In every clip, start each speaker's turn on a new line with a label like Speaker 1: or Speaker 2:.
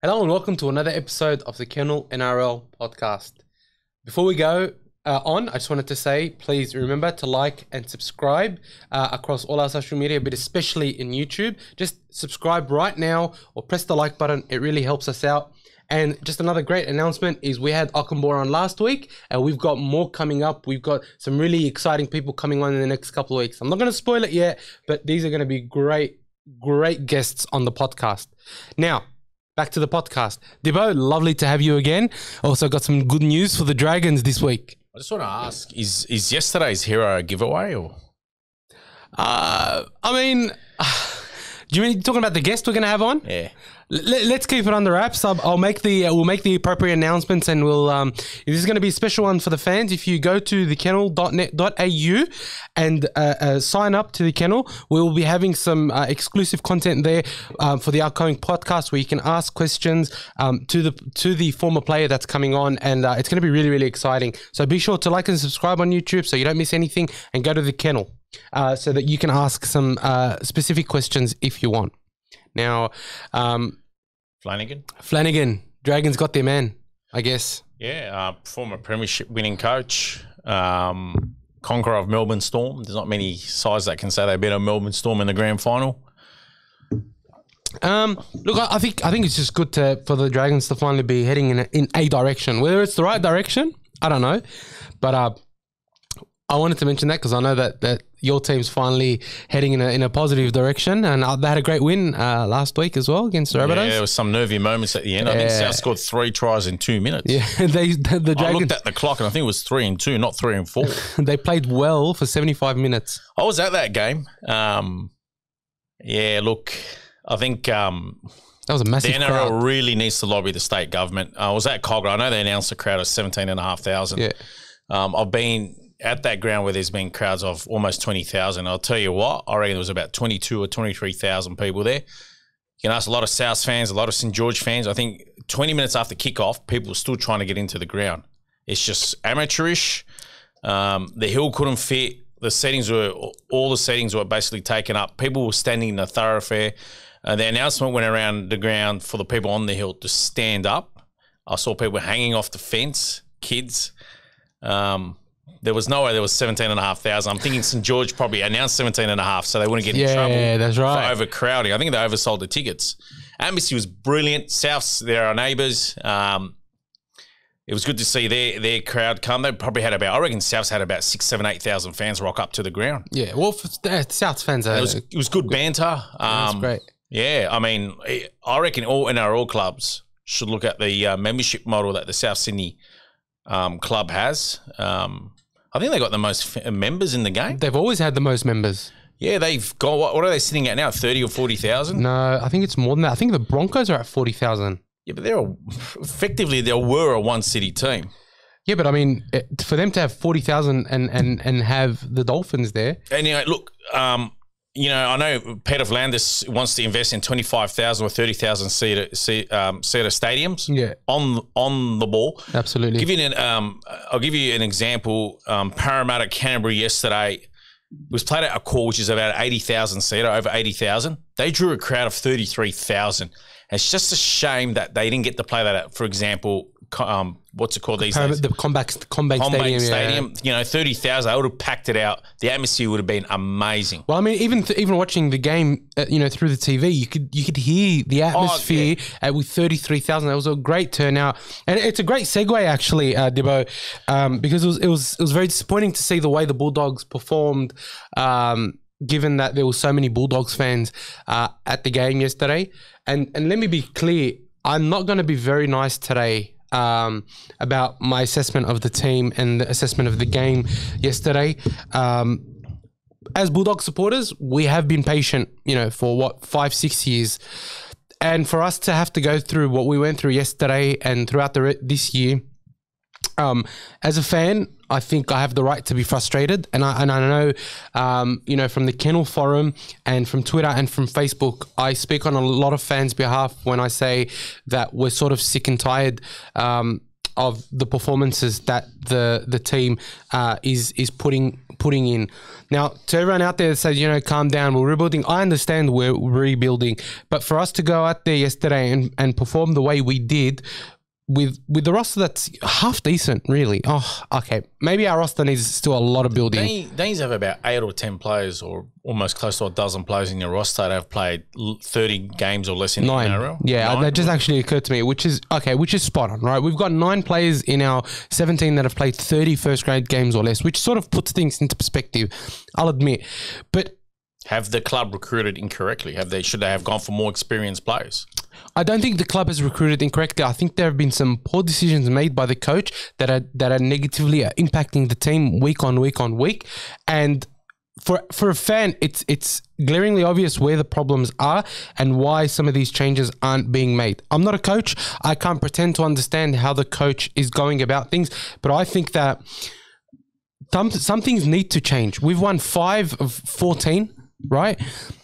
Speaker 1: Hello and welcome to another episode of the Kennel NRL podcast. Before we go on, I just wanted to say, please remember to like and subscribe across all our social media, but especially in YouTube. Just subscribe right now or press the like button. It really helps us out. And just another great announcement is we had Ockenbor on last week, and we've got more coming up. We've got some really exciting people coming on in the next couple of weeks. I'm not going to spoil it yet, but these are going to be great guests on the podcast. Now, back to the podcast. Debo, lovely to have you again. Also got some good news for the Dragons this week.
Speaker 2: I just want to ask, is yesterday's hero a giveaway or?
Speaker 1: Do you mean talking about the guest we're going to have on?
Speaker 2: Yeah.
Speaker 1: Let's keep it under wraps. We'll make the appropriate announcements, and this is going to be a special one for the fans. If you go to thekennel.net.au and sign up to the Kennel, we will be having some exclusive content there for the upcoming podcast where you can ask questions to the former player that's coming on, and it's going to be really, really exciting. So be sure to like and subscribe on YouTube so you don't miss anything, and go to the Kennel so that you can ask some specific questions if you want. Now, Flanagan, Dragons got their man, I guess.
Speaker 2: Yeah, former premiership winning coach, conqueror of Melbourne Storm. There's not many sides that can say they beat a Melbourne Storm in the grand final.
Speaker 1: Look, I think it's just good for the Dragons to finally be heading in a direction. Whether it's the right direction, I don't know, but I wanted to mention that because I know that your team's finally heading in a positive direction, and they had a great win last week as well against the Rabbitohs.
Speaker 2: Yeah, there was some nervy moments at the end. I think South scored 3 tries in 2 minutes.
Speaker 1: Yeah, the Dragons.
Speaker 2: I looked at the clock and I think it was 3 and 2, not 3 and 4.
Speaker 1: They played well for 75 minutes.
Speaker 2: I was at that game. Yeah, look, I think
Speaker 1: that was a massive
Speaker 2: the NRL
Speaker 1: crowd.
Speaker 2: really needs to lobby the state government. I was at Cogra. I know they announced a crowd of 17,500.
Speaker 1: Yeah.
Speaker 2: I've been at that ground where there's been crowds of almost 20,000. I'll tell you what, I reckon there was about 22 or 23,000 people there. You can ask a lot of South fans, a lot of St. George fans. I think 20 minutes after kickoff, people were still trying to get into the ground. It's just amateurish. The hill couldn't fit. All the settings were basically taken up. People were standing in the thoroughfare. The announcement went around the ground for the people on the hill to stand up. I saw people hanging off the fence, kids. There was no way there was 17,500. I'm thinking St. George probably announced 17,500 so they wouldn't get in trouble.
Speaker 1: Yeah, that's right.
Speaker 2: For overcrowding. I think they oversold the tickets. Atmosphere was brilliant. Souths, they're our neighbours. It was good to see their crowd come. They probably had I reckon Souths had about 6,000, 7,000, 8,000 fans rock up to the ground.
Speaker 1: Yeah, well, for South fans,
Speaker 2: it was good banter.
Speaker 1: That's great.
Speaker 2: Yeah, I mean, I reckon all NRL clubs should look at the membership model that the South Sydney club has. I think they got the most members in the game.
Speaker 1: They've always had the most members.
Speaker 2: Yeah, they've got, what are they sitting at now, 30 or 40,000?
Speaker 1: No, I think it's more than that. I think the Broncos are at 40,000.
Speaker 2: Yeah, but effectively they were a one-city team.
Speaker 1: Yeah, but I mean, for them to have 40,000 and have the Dolphins there.
Speaker 2: And, look, I know Peter Vlandis wants to invest in 25,000 or 30,000 seater stadiums on the ball.
Speaker 1: Absolutely.
Speaker 2: I'll give you an example. Parramatta Canterbury yesterday was played at a core which is about 80,000 seater, over 80,000. They drew a crowd of 33,000. It's just a shame that they didn't get to play that at, for example, what's it called these days?
Speaker 1: The CommBank Stadium.
Speaker 2: Yeah. 30,000. I would have packed it out. The atmosphere would have been amazing.
Speaker 1: Well, I mean, even watching the game, through the TV, you could hear the atmosphere with 33,000. That was a great turnout, and it's a great segue actually, Dibbo, because it was very disappointing to see the way the Bulldogs performed. Given that there were so many Bulldogs fans at the game yesterday, and let me be clear, I'm not going to be very nice today about my assessment of the team and the assessment of the game yesterday. As Bulldog supporters, we have been patient, for 5-6 years. And for us to have to go through what we went through yesterday and throughout this year, as a fan, I think I have the right to be frustrated, and I know, from the Kennel forum and from Twitter and from Facebook, I speak on a lot of fans' behalf when I say that we're sort of sick and tired of the performances that the team is putting putting in. Now, to everyone out there that says, calm down, we're rebuilding. I understand we're rebuilding. But for us to go out there yesterday and perform the way we did with the roster that's half decent, really. Oh, okay. Maybe our roster needs still a lot of building.
Speaker 2: They have about 8 or 10 players or almost close to a dozen players in your roster that have played 30 games or less in
Speaker 1: 9.
Speaker 2: the NRL.
Speaker 1: Yeah,
Speaker 2: 9?
Speaker 1: that just actually occurred to me, which is spot on, right? We've got 9 players in our 17 that have played 30 first grade games or less, which sort of puts things into perspective, I'll admit. But
Speaker 2: have the club recruited incorrectly? Should they have gone for more experienced players?
Speaker 1: I don't think the club has recruited incorrectly. I think there have been some poor decisions made by the coach that are negatively impacting the team week on week on week. And for a fan, it's glaringly obvious where the problems are and why some of these changes aren't being made. I'm not a coach. I can't pretend to understand how the coach is going about things, but I think that some things need to change. We've won 5 of 14. Right?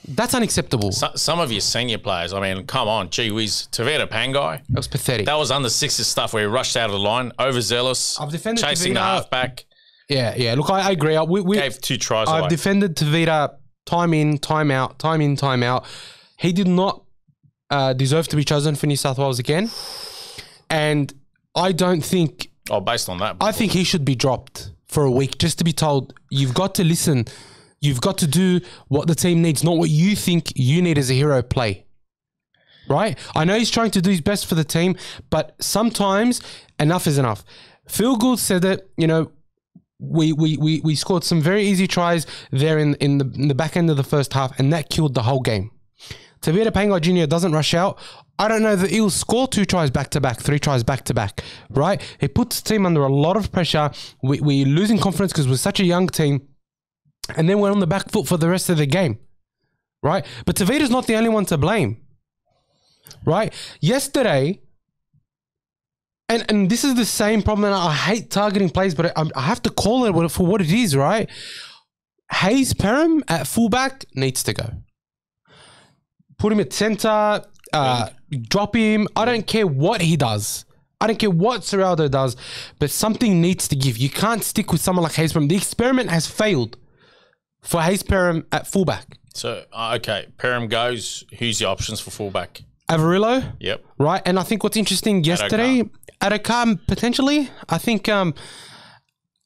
Speaker 1: That's unacceptable.
Speaker 2: Some of your senior players, I mean, come on, gee whiz. Tavita Pangai.
Speaker 1: That was pathetic.
Speaker 2: That was under sixes stuff where he rushed out of the line, overzealous, chasing
Speaker 1: Tavita.
Speaker 2: the halfback.
Speaker 1: Yeah. Look, I agree. We
Speaker 2: gave 2 tries
Speaker 1: I've
Speaker 2: away.
Speaker 1: defended Tavita time in, time out. He did not deserve to be chosen for New South Wales again. And I don't think...
Speaker 2: Oh, based on that.
Speaker 1: I think he should be dropped for a week just to be told, you've got to listen. You've got to do what the team needs, not what you think you need as a hero play. Right? I know he's trying to do his best for the team, but sometimes enough is enough. Phil Gould said that, we scored some very easy tries there in the back end of the first half, and that killed the whole game. Tavita Pangai Jr. doesn't rush out. I don't know the Eels score 2 tries back-to-back, 3 tries back-to-back, right? It puts the team under a lot of pressure. We're losing confidence because we're such a young team. And then we're on the back foot for the rest of the game, right? But Tavita's not the only one to blame, right? Yesterday, and this is the same problem, and I hate targeting plays, but I have to call it for what it is, right? Hayes Perham at fullback needs to go. Put him at centre, drop him. I don't care what he does. I don't care what Serraldo does, but something needs to give. You can't stick with someone like Hayes Perham. The experiment has failed for Hayes Perham at fullback.
Speaker 2: So, okay, Perham goes. Who's the options for fullback?
Speaker 1: Averillo.
Speaker 2: Yep.
Speaker 1: Right, and I think what's interesting yesterday, Adokar potentially. I think.
Speaker 2: What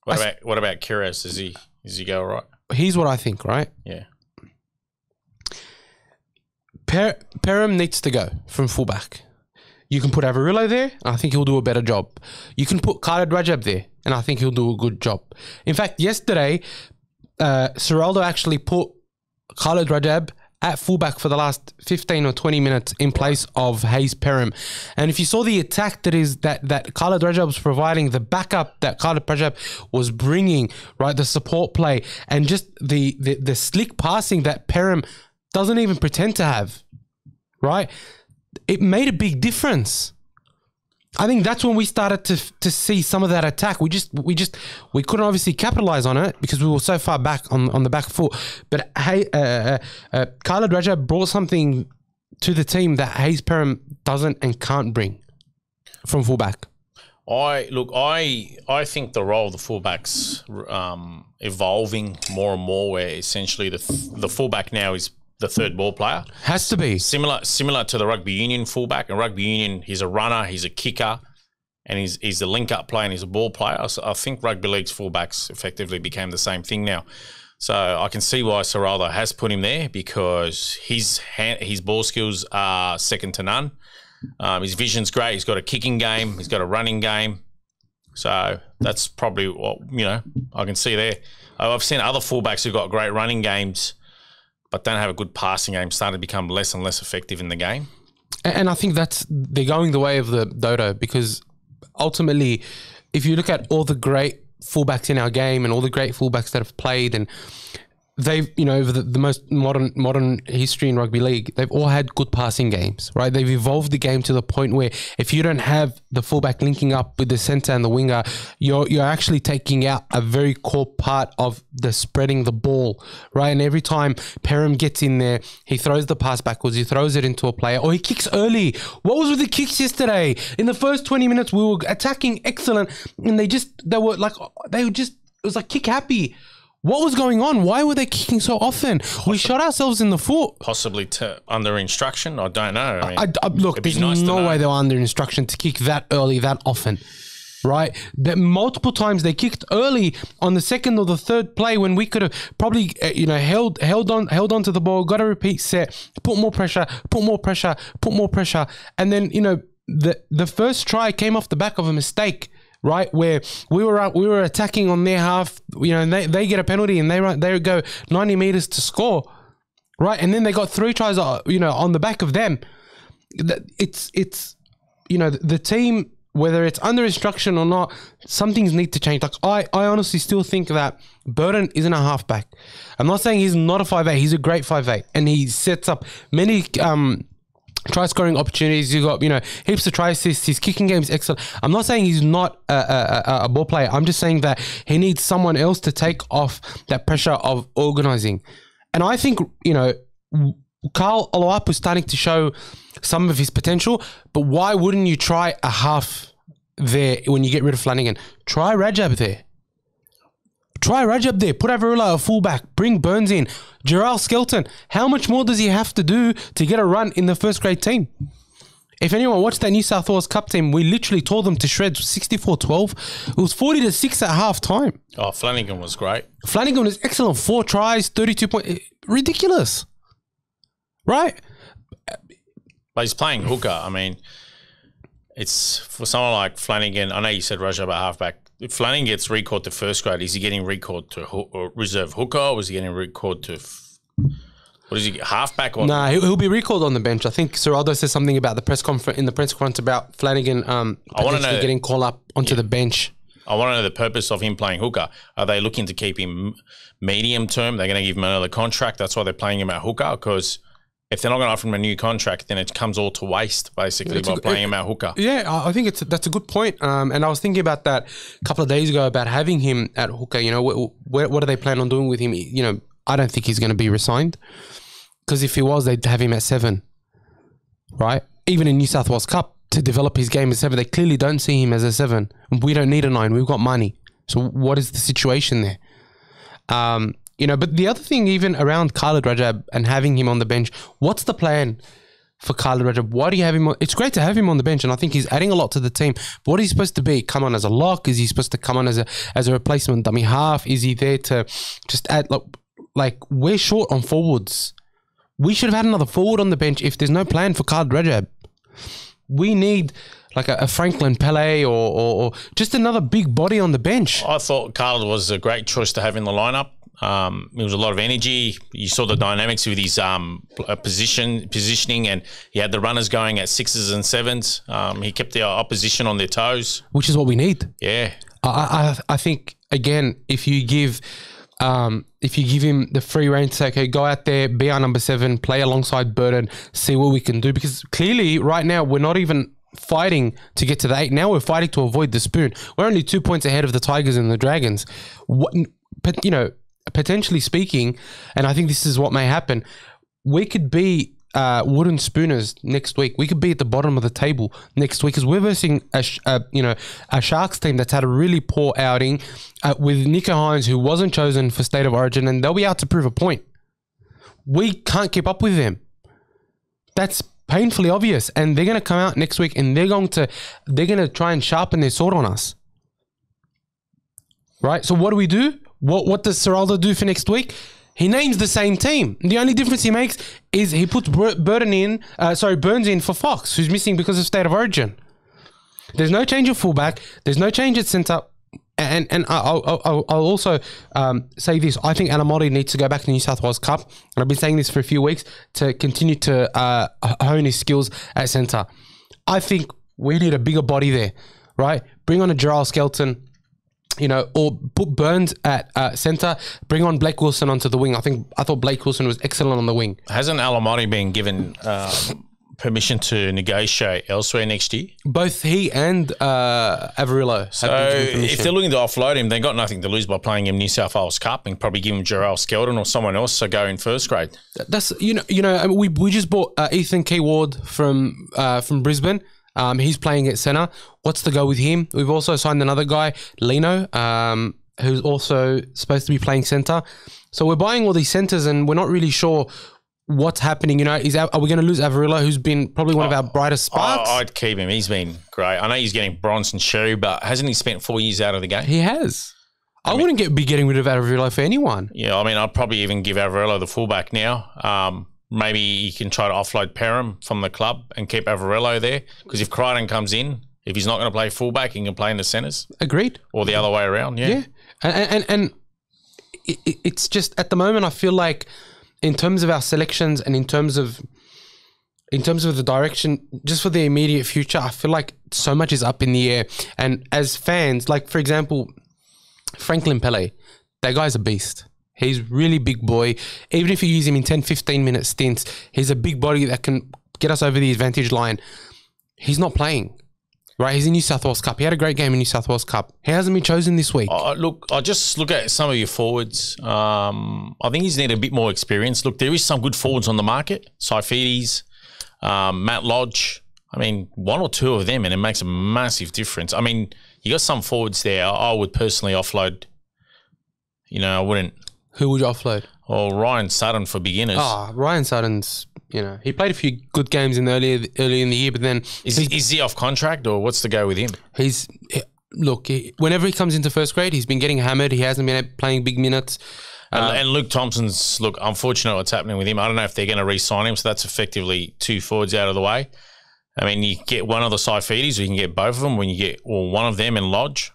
Speaker 2: about Kiraz? Does he go all right?
Speaker 1: Here's what I think. Right.
Speaker 2: Yeah.
Speaker 1: Perham needs to go from fullback. You can put Averillo there, and I think he'll do a better job. You can put Khaled Rajab there, and I think he'll do a good job. In fact, yesterday, Serraldo actually put Khaled Rajab at fullback for the last 15 or 20 minutes in place of Hayes Perham. And if you saw the attack that Khaled Rajab was providing, the backup that Khaled Rajab was bringing, right, the support play, and just the slick passing that Perham doesn't even pretend to have, right? It made a big difference. I think that's when we started to see some of that attack. We couldn't obviously capitalize on it because we were so far back on the back foot. But Khaled Rajab brought something to the team that Hayes Perham doesn't and can't bring from fullback.
Speaker 2: I think the role of the fullback's evolving more and more, where essentially the fullback now is the third ball player.
Speaker 1: Has to be.
Speaker 2: Similar to the rugby union fullback. In rugby union, he's a runner, he's a kicker, and he's a link-up player and he's a ball player. So I think rugby league's fullbacks effectively became the same thing now. So I can see why Serraldo has put him there, because his ball skills are second to none. His vision's great. He's got a kicking game. He's got a running game. So that's probably what, I can see there. I've seen other fullbacks who've got great running games but don't have a good passing game, starting to become less and less effective in the game.
Speaker 1: And I think they're going the way of the dodo, because ultimately, if you look at all the great fullbacks in our game and all the great fullbacks that have played, and they've, over the most modern history in rugby league, they've all had good passing games, right? They've evolved the game to the point where if you don't have the fullback linking up with the centre and the winger, you're actually taking out a very core part of the spreading the ball, right? And every time Perham gets in there, he throws the pass backwards, he throws it into a player, or he kicks early. What was with the kicks yesterday? In the first 20 minutes, we were attacking excellent, and it was like kick happy. What was going on? Why were they kicking so often? We shot ourselves in the foot.
Speaker 2: Possibly under instruction. I don't know. I mean,
Speaker 1: look, there's no way they were under instruction to kick that early, that often. Right? That multiple times they kicked early on the second or the third play when we could have probably, held on to the ball, got a repeat set, put more pressure, and then the first try came off the back of a mistake. Right, where we were attacking on their half, and they get a penalty and they go 90 meters to score, right, and then they got 3 tries, on the back of them. It's the team, whether it's under instruction or not, some things need to change. Like I honestly still think that Burton isn't a halfback. I'm not saying he's not a 5'8". He's a great 5'8", and he sets up many try scoring opportunities. You got heaps of try assists. His kicking game is excellent. I'm not saying he's not a ball player. I'm just saying that he needs someone else to take off that pressure of organising. And I think Carl Oloapu is starting to show some of his potential. But why wouldn't you try a half there when you get rid of Flanagan? Try Rajab there. Put Avarilla a fullback. Bring Burns in. Jarrell Skelton. How much more does he have to do to get a run in the first grade team? If anyone watched that New South Wales Cup team, we literally tore them to shreds 64-12. It was 40-6 at half time.
Speaker 2: Oh, Flanagan was great.
Speaker 1: Flanagan was excellent. 4 tries, 32 points. Ridiculous. Right?
Speaker 2: But he's playing hooker. I mean, it's for someone like Flanagan. I know you said Rajab at halfback. If Flanagan gets recalled to first grade, is he getting recalled to reserve hooker, or is he getting recalled to what is he, halfback?
Speaker 1: Nah, he'll be recalled on the bench. I think Serraldo says something about the press conference about Flanagan potentially getting called up onto the bench.
Speaker 2: I want to know the purpose of him playing hooker. Are they looking to keep him medium term? They're going to give him another contract. That's why they're playing him at hooker, because if they're not going to offer him a new contract, then it comes all to waste, basically, by playing him at hooker.
Speaker 1: Yeah, I think that's a good point. And I was thinking about that a couple of days ago about having him at hooker. What do they plan on doing with him? I don't think he's going to be resigned, because if he was, they'd have him at 7, right? Even in New South Wales Cup, to develop his game at 7, they clearly don't see him as a 7. We don't need a 9. We've got money. So what is the situation there? But the other thing, even around Khalid Rajab and having him on the bench, what's the plan for Khalid Rajab? Why do you have him on? It's great to have him on the bench, and I think he's adding a lot to the team. But what is he supposed to be? Come on as a lock? Is he supposed to come on as a replacement dummy half? Is he there to just add, like we're short on forwards. We should have had another forward on the bench if there's no plan for Khalid Rajab. We need like a Franklin Pele or just another big body on the bench.
Speaker 2: I thought Khalid was a great choice to have in the lineup. It was a lot of energy. You saw the dynamics with his positioning, and he had the runners going at 6s and 7s. He kept the opposition on their toes,
Speaker 1: which is what we need.
Speaker 2: Yeah,
Speaker 1: I think again, if you give him the free rein to say, okay, go out there, be our number 7, play alongside Burton, see what we can do, because clearly right now we're not even fighting to get to the 8. Now we're fighting to avoid the spoon. We're only 2 points ahead of the Tigers and the Dragons. Potentially speaking, and I think this is what may happen, we could be wooden spooners next week. We could be at the bottom of the table next week, because we're versing a Sharks team that's had a really poor outing with Nico Hines, who wasn't chosen for State of Origin, and they'll be out to prove a point. We can't keep up with them. That's painfully obvious, and they're going to come out next week and they're going to try and sharpen their sword on us. Right? So what do? What does Serraldo do for next week? He names the same team. The only difference he makes is he puts Burns in for Fox, who's missing because of State of Origin. There's no change of fullback. There's no change at centre. And I'll also say this. I think Alamoti needs to go back to the New South Wales Cup. And I've been saying this for a few weeks, to continue to hone his skills at centre. I think we need a bigger body there, right? Bring on a Jarrell Skelton, or put Burns at centre, bring on Blake Wilson onto the wing. I thought Blake Wilson was excellent on the wing.
Speaker 2: Hasn't Alamoti been given permission to negotiate elsewhere next year?
Speaker 1: Both he and Avarillo.
Speaker 2: So if they're looking to offload him, they've got nothing to lose by playing him New South Wales Cup, and probably give him Jarrell Skelton or someone else to go in first grade.
Speaker 1: That's we just bought Ethan Keyward from Brisbane. He's playing at centre. What's the go with him? We've also signed another guy, Lino. who's also supposed to be playing centre. So we're buying all these centres and we're not really sure what's happening. You know, are we going to lose Averillo, who's been probably one of our brightest sparks?
Speaker 2: I'd keep him. He's been great. I know he's getting Bronson Sherry, but hasn't he spent 4 years out of the game?
Speaker 1: He has. I wouldn't be getting rid of Averillo for anyone.
Speaker 2: Yeah, I mean, I'd probably even give Averillo the fullback now. Maybe you can try to offload Perham from the club and keep Averillo there. Because if Crichton comes in, if he's not going to play fullback, he can play in the centres.
Speaker 1: Agreed.
Speaker 2: Or the other way around, yeah.
Speaker 1: And it's just, at the moment, I feel like in terms of our selections and in terms of the direction, just for the immediate future, I feel like so much is up in the air. And as fans, like, for example, Franklin Pele, that guy's a beast. He's really big boy. Even if you use him in 10, 15-minute stints, he's a big body that can get us over the advantage line. He's not playing, right? He's in New South Wales Cup. He had a great game in New South Wales Cup. He hasn't been chosen this week.
Speaker 2: Look, I just look at some of your forwards. I think he's need a bit more experience. Look, there is some good forwards on the market. Saifides, Matt Lodge. I mean, one or two of them, and it makes a massive difference. I mean, you got some forwards there. I would personally offload. You know, I wouldn't.
Speaker 1: Who would you offload?
Speaker 2: Oh, Ryan Sutton for beginners.
Speaker 1: Ryan Sutton's, you know, he played a few good games early in the year, but then
Speaker 2: is he off contract or what's the go with him?
Speaker 1: Whenever he comes into first grade, he's been getting hammered. He hasn't been playing big minutes.
Speaker 2: And Luke Thompson's, unfortunate what's happening with him. I don't know if they're going to re-sign him, so that's effectively two forwards out of the way. I mean, you get one of the Saifides, or you can get both of them when you get one of them and Lodge.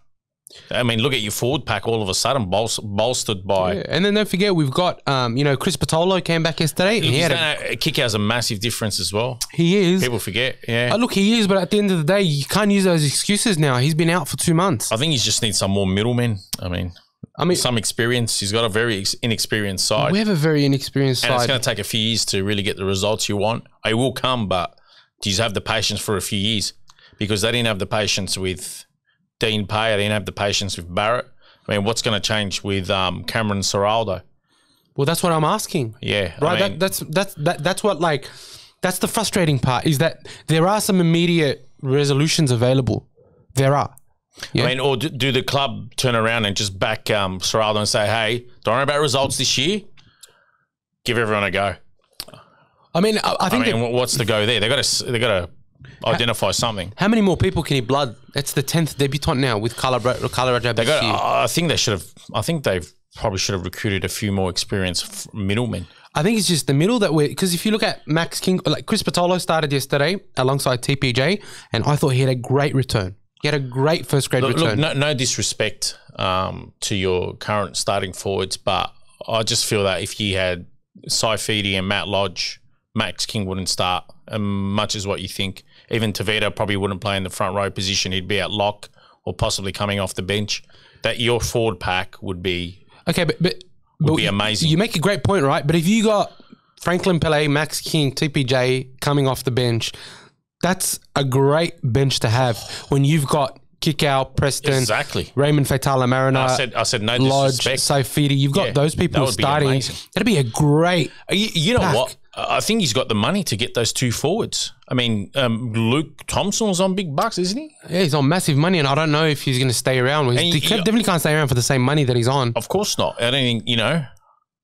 Speaker 2: I mean, look at your forward pack all of a sudden bolstered by...
Speaker 1: Yeah. And then don't forget, we've got, Chris Patolo came back yesterday. And
Speaker 2: kick has a massive difference as well.
Speaker 1: He is.
Speaker 2: People forget, yeah.
Speaker 1: Look, he is, but at the end of the day, you can't use those excuses now. He's been out for 2 months.
Speaker 2: I think he just needs some more middlemen. I mean, some experience. He's got a very inexperienced side.
Speaker 1: We have a very inexperienced side.
Speaker 2: And it's going to take a few years to really get the results you want. It will come, but do you have the patience for a few years? Because they didn't have the patience with... Dean Pay, I didn't have the patience with Barrett. I mean, what's going to change with Cameron Serraldo?
Speaker 1: Well, that's what I'm asking.
Speaker 2: Yeah,
Speaker 1: right. I mean, that's the frustrating part, is that there are some immediate resolutions available. There are. Yeah?
Speaker 2: I mean, or do the club turn around and just back Serraldo and say, "Hey, don't worry about results this year. Give everyone a go."
Speaker 1: I mean, I think.
Speaker 2: What's the go there? They got to identify something.
Speaker 1: How many more people can he blood? That's the 10th debutant now with Kala Rajab this year.
Speaker 2: I think they should have. I think they probably should have recruited a few more experienced middlemen.
Speaker 1: I think it's just the middle that because if you look at Max King, like Chris Patolo started yesterday alongside TPJ, and I thought he had a great return. He had a great first grade return.
Speaker 2: Look, no disrespect to your current starting forwards, but I just feel that if you had Saifidi and Matt Lodge, Max King wouldn't start as much as what you think. Even Tavita probably wouldn't play in the front row position. He'd be at lock or possibly coming off the bench. That your forward pack would be be amazing.
Speaker 1: You make a great point, right? But if you got Franklin Pele, Max King, TPJ coming off the bench, that's a great bench to have when you've got Kickout, Preston,
Speaker 2: exactly.
Speaker 1: Raymond Fatala Mariner.
Speaker 2: I said no
Speaker 1: Lodge,
Speaker 2: disrespect.
Speaker 1: Saifidi. You've got those people starting. That'd be a great.
Speaker 2: You know what? I think he's got the money to get those two forwards. I mean, Luke Thompson was on big bucks, isn't he?
Speaker 1: Yeah, he's on massive money, and I don't know if he's going to stay around. He definitely can't stay around for the same money that he's on.
Speaker 2: Of course not. I don't think,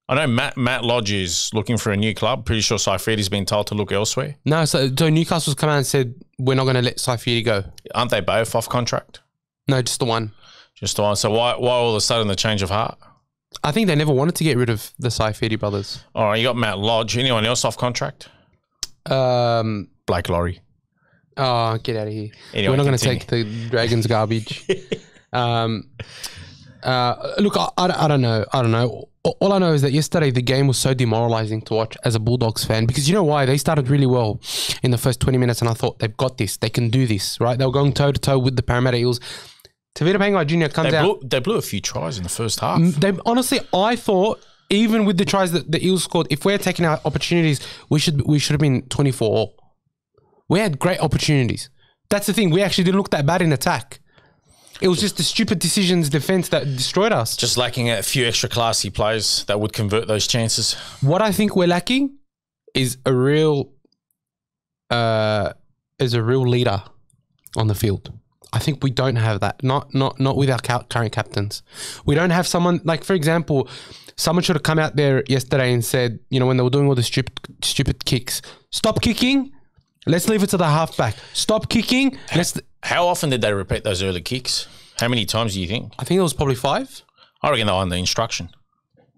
Speaker 2: I know Matt Lodge is looking for a new club. Pretty sure Saifidi's been told to look elsewhere.
Speaker 1: No, so Newcastle's come out and said, we're not going to let Saifidi go.
Speaker 2: Aren't they both off contract?
Speaker 1: No, just the one.
Speaker 2: Just the one. So why all of a sudden the change of heart?
Speaker 1: I think they never wanted to get rid of the Saifidi brothers.
Speaker 2: All right, you got Matt Lodge. Anyone else off contract? Blake Laurie.
Speaker 1: Oh, get out of here.
Speaker 2: Anyway,
Speaker 1: we're not going to take the Dragons garbage. Look, I don't know. All I know is that yesterday the game was so demoralizing to watch as a Bulldogs fan, because you know why? They started really well in the first 20 minutes and I thought they've got this. They can do this, right? They were going toe-to-toe with the Parramatta Eels. Tavita Pangai Jr. comes out.
Speaker 2: They blew a few tries in the first half.
Speaker 1: Honestly, I thought even with the tries that the Eels scored, if we're taking our opportunities, we should have been 24-all. We had great opportunities. That's the thing. We actually didn't look that bad in attack. It was just the stupid decisions defense that destroyed us.
Speaker 2: Just lacking a few extra classy players that would convert those chances.
Speaker 1: What I think we're lacking is a real leader on the field. I think we don't have that. Not with our current captains. We don't have someone like, for example, someone should have come out there yesterday and said, you know, when they were doing all the stupid kicks, stop kicking. Let's leave it to the halfback. Stop kicking.
Speaker 2: How often did they repeat those early kicks? How many times do you think?
Speaker 1: I think it was probably 5.
Speaker 2: I reckon they're on the instruction.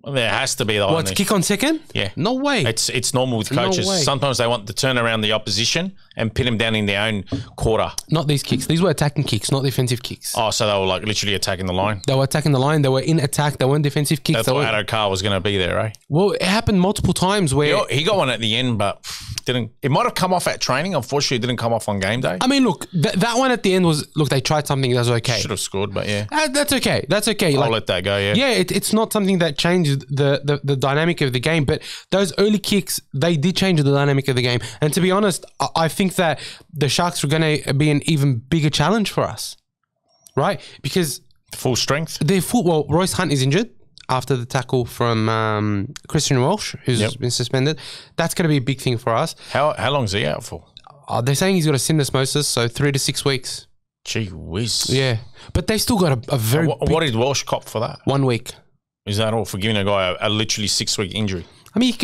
Speaker 2: Well, there has to be.
Speaker 1: What's kick on second?
Speaker 2: Yeah.
Speaker 1: No way.
Speaker 2: It's normal with coaches.
Speaker 1: No way.
Speaker 2: Sometimes they want to turn around the opposition and pin them down in their own quarter.
Speaker 1: Not these kicks. These were attacking kicks, not defensive kicks.
Speaker 2: Oh, so they were like literally attacking the line?
Speaker 1: They were attacking the line. They were in attack. They weren't defensive kicks.
Speaker 2: That's why Addo-Carr was going to be there, eh?
Speaker 1: Well, it happened multiple times where...
Speaker 2: He got one at the end, but didn't. It might have come off at training. Unfortunately, it didn't come off on game day.
Speaker 1: I mean, look, that one at the end was... Look, they tried something that was okay.
Speaker 2: Should have scored, but yeah.
Speaker 1: That's okay. That's okay.
Speaker 2: I'll let that go, yeah.
Speaker 1: Yeah, it's not something that changed the dynamic of the game, but those early kicks, they did change the dynamic of the game. And to be honest, I think that the Sharks were going to be an even bigger challenge for us, right? Because...
Speaker 2: Full strength?
Speaker 1: Well, Royce Hunt is injured after the tackle from Christian Welsh, who's been suspended. That's going to be a big thing for us.
Speaker 2: How long is he out for?
Speaker 1: They're saying he's got a syndesmosis, so 3 to 6 weeks.
Speaker 2: Gee whiz.
Speaker 1: Yeah. But they still got a very
Speaker 2: What did Welsh cop for that?
Speaker 1: 1 week.
Speaker 2: Is that all for giving a guy a literally 6-week injury?
Speaker 1: I mean,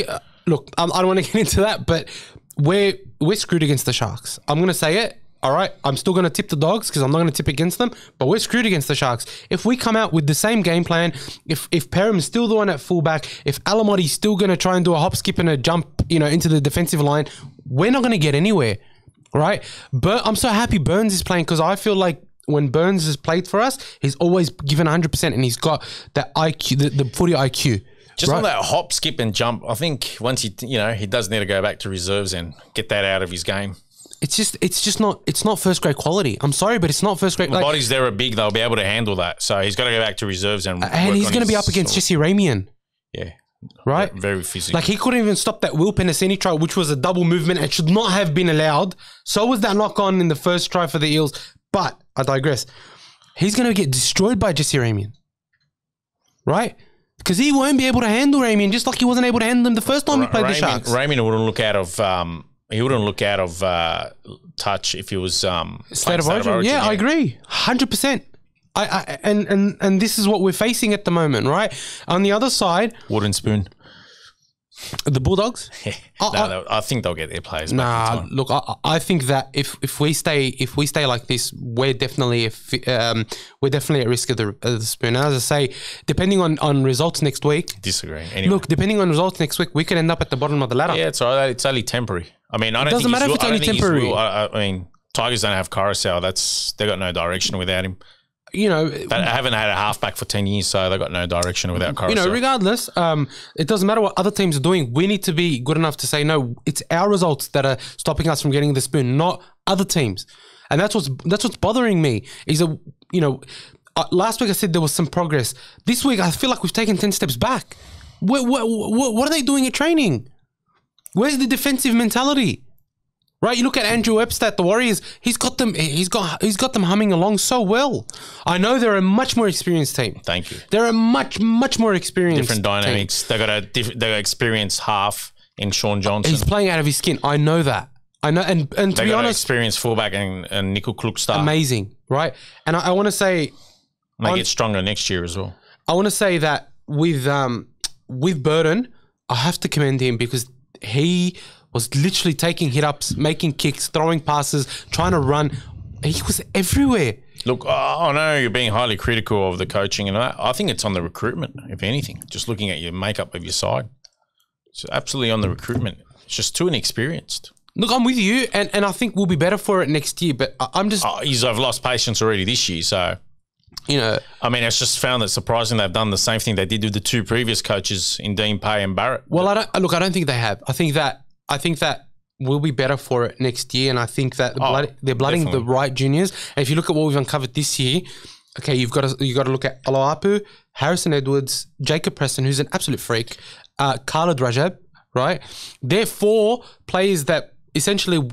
Speaker 1: look, I don't want to get into that, but we're screwed against the Sharks. I'm going to say it. All right, I'm still going to tip the Dogs because I'm not going to tip against them, but we're screwed against the Sharks. If we come out with the same game plan, if Perham's still the one at fullback, if Alamoti's still going to try and do a hop, skip and a jump, you know, into the defensive line, we're not going to get anywhere, right? But I'm so happy Burns is playing because I feel like when Burns has played for us, he's always given 100% and he's got that IQ, the footy IQ.
Speaker 2: Just on that hop, skip and jump, I think once he does need to go back to reserves and get that out of his game.
Speaker 1: It's not first grade quality. I'm sorry, but it's not first grade.
Speaker 2: The bodies there are big; they'll be able to handle that. So he's got to go back to reserves and
Speaker 1: he's going to be up against Jesse Ramian.
Speaker 2: Yeah,
Speaker 1: right.
Speaker 2: Very physical.
Speaker 1: Like he couldn't even stop that Will Penasini try, which was a double movement and should not have been allowed. So was that knock on in the first try for the Eels. But I digress. He's going to get destroyed by Jesse Ramian, right? Because he won't be able to handle Ramian, just like he wasn't able to handle him the first time he played the Sharks.
Speaker 2: Ramian wouldn't look out of. He wouldn't look out of touch if he was
Speaker 1: State of Origin. Yeah, I agree, 100%. And this is what we're facing at the moment, right? On the other side,
Speaker 2: wooden spoon.
Speaker 1: The Bulldogs.
Speaker 2: I think they'll get their players.
Speaker 1: Nah, look, I think that if we stay like this, we're definitely at risk of the spoon. As I say, depending on results next week.
Speaker 2: Disagree. Anyway.
Speaker 1: Look, depending on results next week, we could end up at the bottom of the ladder.
Speaker 2: Yeah, it's all right. It's only temporary. I mean, I don't
Speaker 1: doesn't
Speaker 2: think
Speaker 1: matter if it's only temporary.
Speaker 2: I mean, Tigers don't have Carousel. They got no direction without him.
Speaker 1: You know,
Speaker 2: they haven't had a halfback for 10 years, so they've got no direction without Carousel.
Speaker 1: You know, regardless, it doesn't matter what other teams are doing. We need to be good enough to say, no, it's our results that are stopping us from getting the spoon, not other teams. And that's what's bothering me. Is last week I said there was some progress. This week I feel like we've taken 10 steps back. What are they doing at training? Where's the defensive mentality? Right, you look at Andrew Webster at the Warriors. He's got them humming along so well. I know they're a much more experienced team.
Speaker 2: Thank you.
Speaker 1: They're a much more experienced
Speaker 2: different dynamics. Team. They got experienced half in Sean Johnson.
Speaker 1: He's playing out of his skin. I know that. I know, and to be honest,
Speaker 2: experienced fullback and Nickel Klukstad.
Speaker 1: Amazing, right? And I want to say,
Speaker 2: they get stronger next year as well.
Speaker 1: I want to say that with Burden, I have to commend him because he was literally taking hit-ups, making kicks, throwing passes, trying to run. He was everywhere.
Speaker 2: Look, I know you're being highly critical of the coaching and that. I think it's on the recruitment, if anything. Just looking at your makeup of your side. It's absolutely on the recruitment. It's just too inexperienced.
Speaker 1: Look, I'm with you, and I think we'll be better for it next year, but I'm just...
Speaker 2: I've lost patience already this year, so...
Speaker 1: You know...
Speaker 2: I mean, it's just found it surprising they've done the same thing they did with the two previous coaches in Dean Pay and Barrett.
Speaker 1: Well, I don't think they have. I think that we'll be better for it next year, and I think that they're blooding the right juniors. And if you look at what we've uncovered this year, okay, you've got to look at Aloapu, Harrison Edwards, Jacob Preston, who's an absolute freak, Khalid Rajab, right? They're 4 players that essentially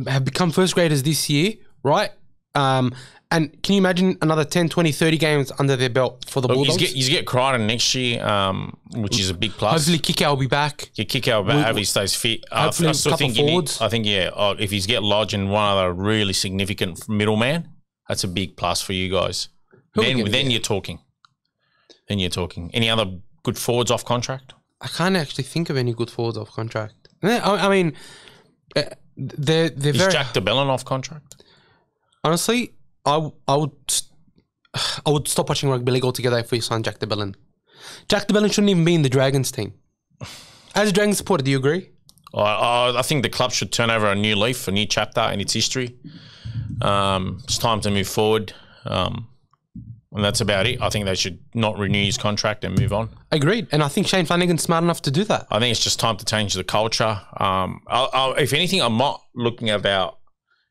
Speaker 1: have become first graders this year, right? And can you imagine another 10, 20, 30 games under their belt for the Bulldogs?
Speaker 2: You get Crichton next year, which is a big plus.
Speaker 1: Hopefully Kikau will be back.
Speaker 2: Yeah, Kikau will be back if he stays fit.
Speaker 1: Hopefully
Speaker 2: I still think
Speaker 1: forwards.
Speaker 2: if he's get Lodge and one other really significant middleman, That's a big plus for you guys.
Speaker 1: Who
Speaker 2: Then you're talking. Any other good forwards off contract?
Speaker 1: I can't actually think of any good forwards off contract. I mean, they're
Speaker 2: Is
Speaker 1: very...
Speaker 2: Jack DeBellin off contract?
Speaker 1: Honestly, I would stop watching rugby league altogether if we signed Jack DeBellin. Jack DeBellin shouldn't even be in the Dragons team. As a Dragons supporter, do you agree?
Speaker 2: I think the club should turn over a new leaf, a new chapter in its history. It's time to move forward. And that's about it. I think they should not renew his contract and move on. Agreed.
Speaker 1: And I think Shane Flanagan's smart enough to do that.
Speaker 2: I think it's just time to change the culture. If anything, I'm not looking about,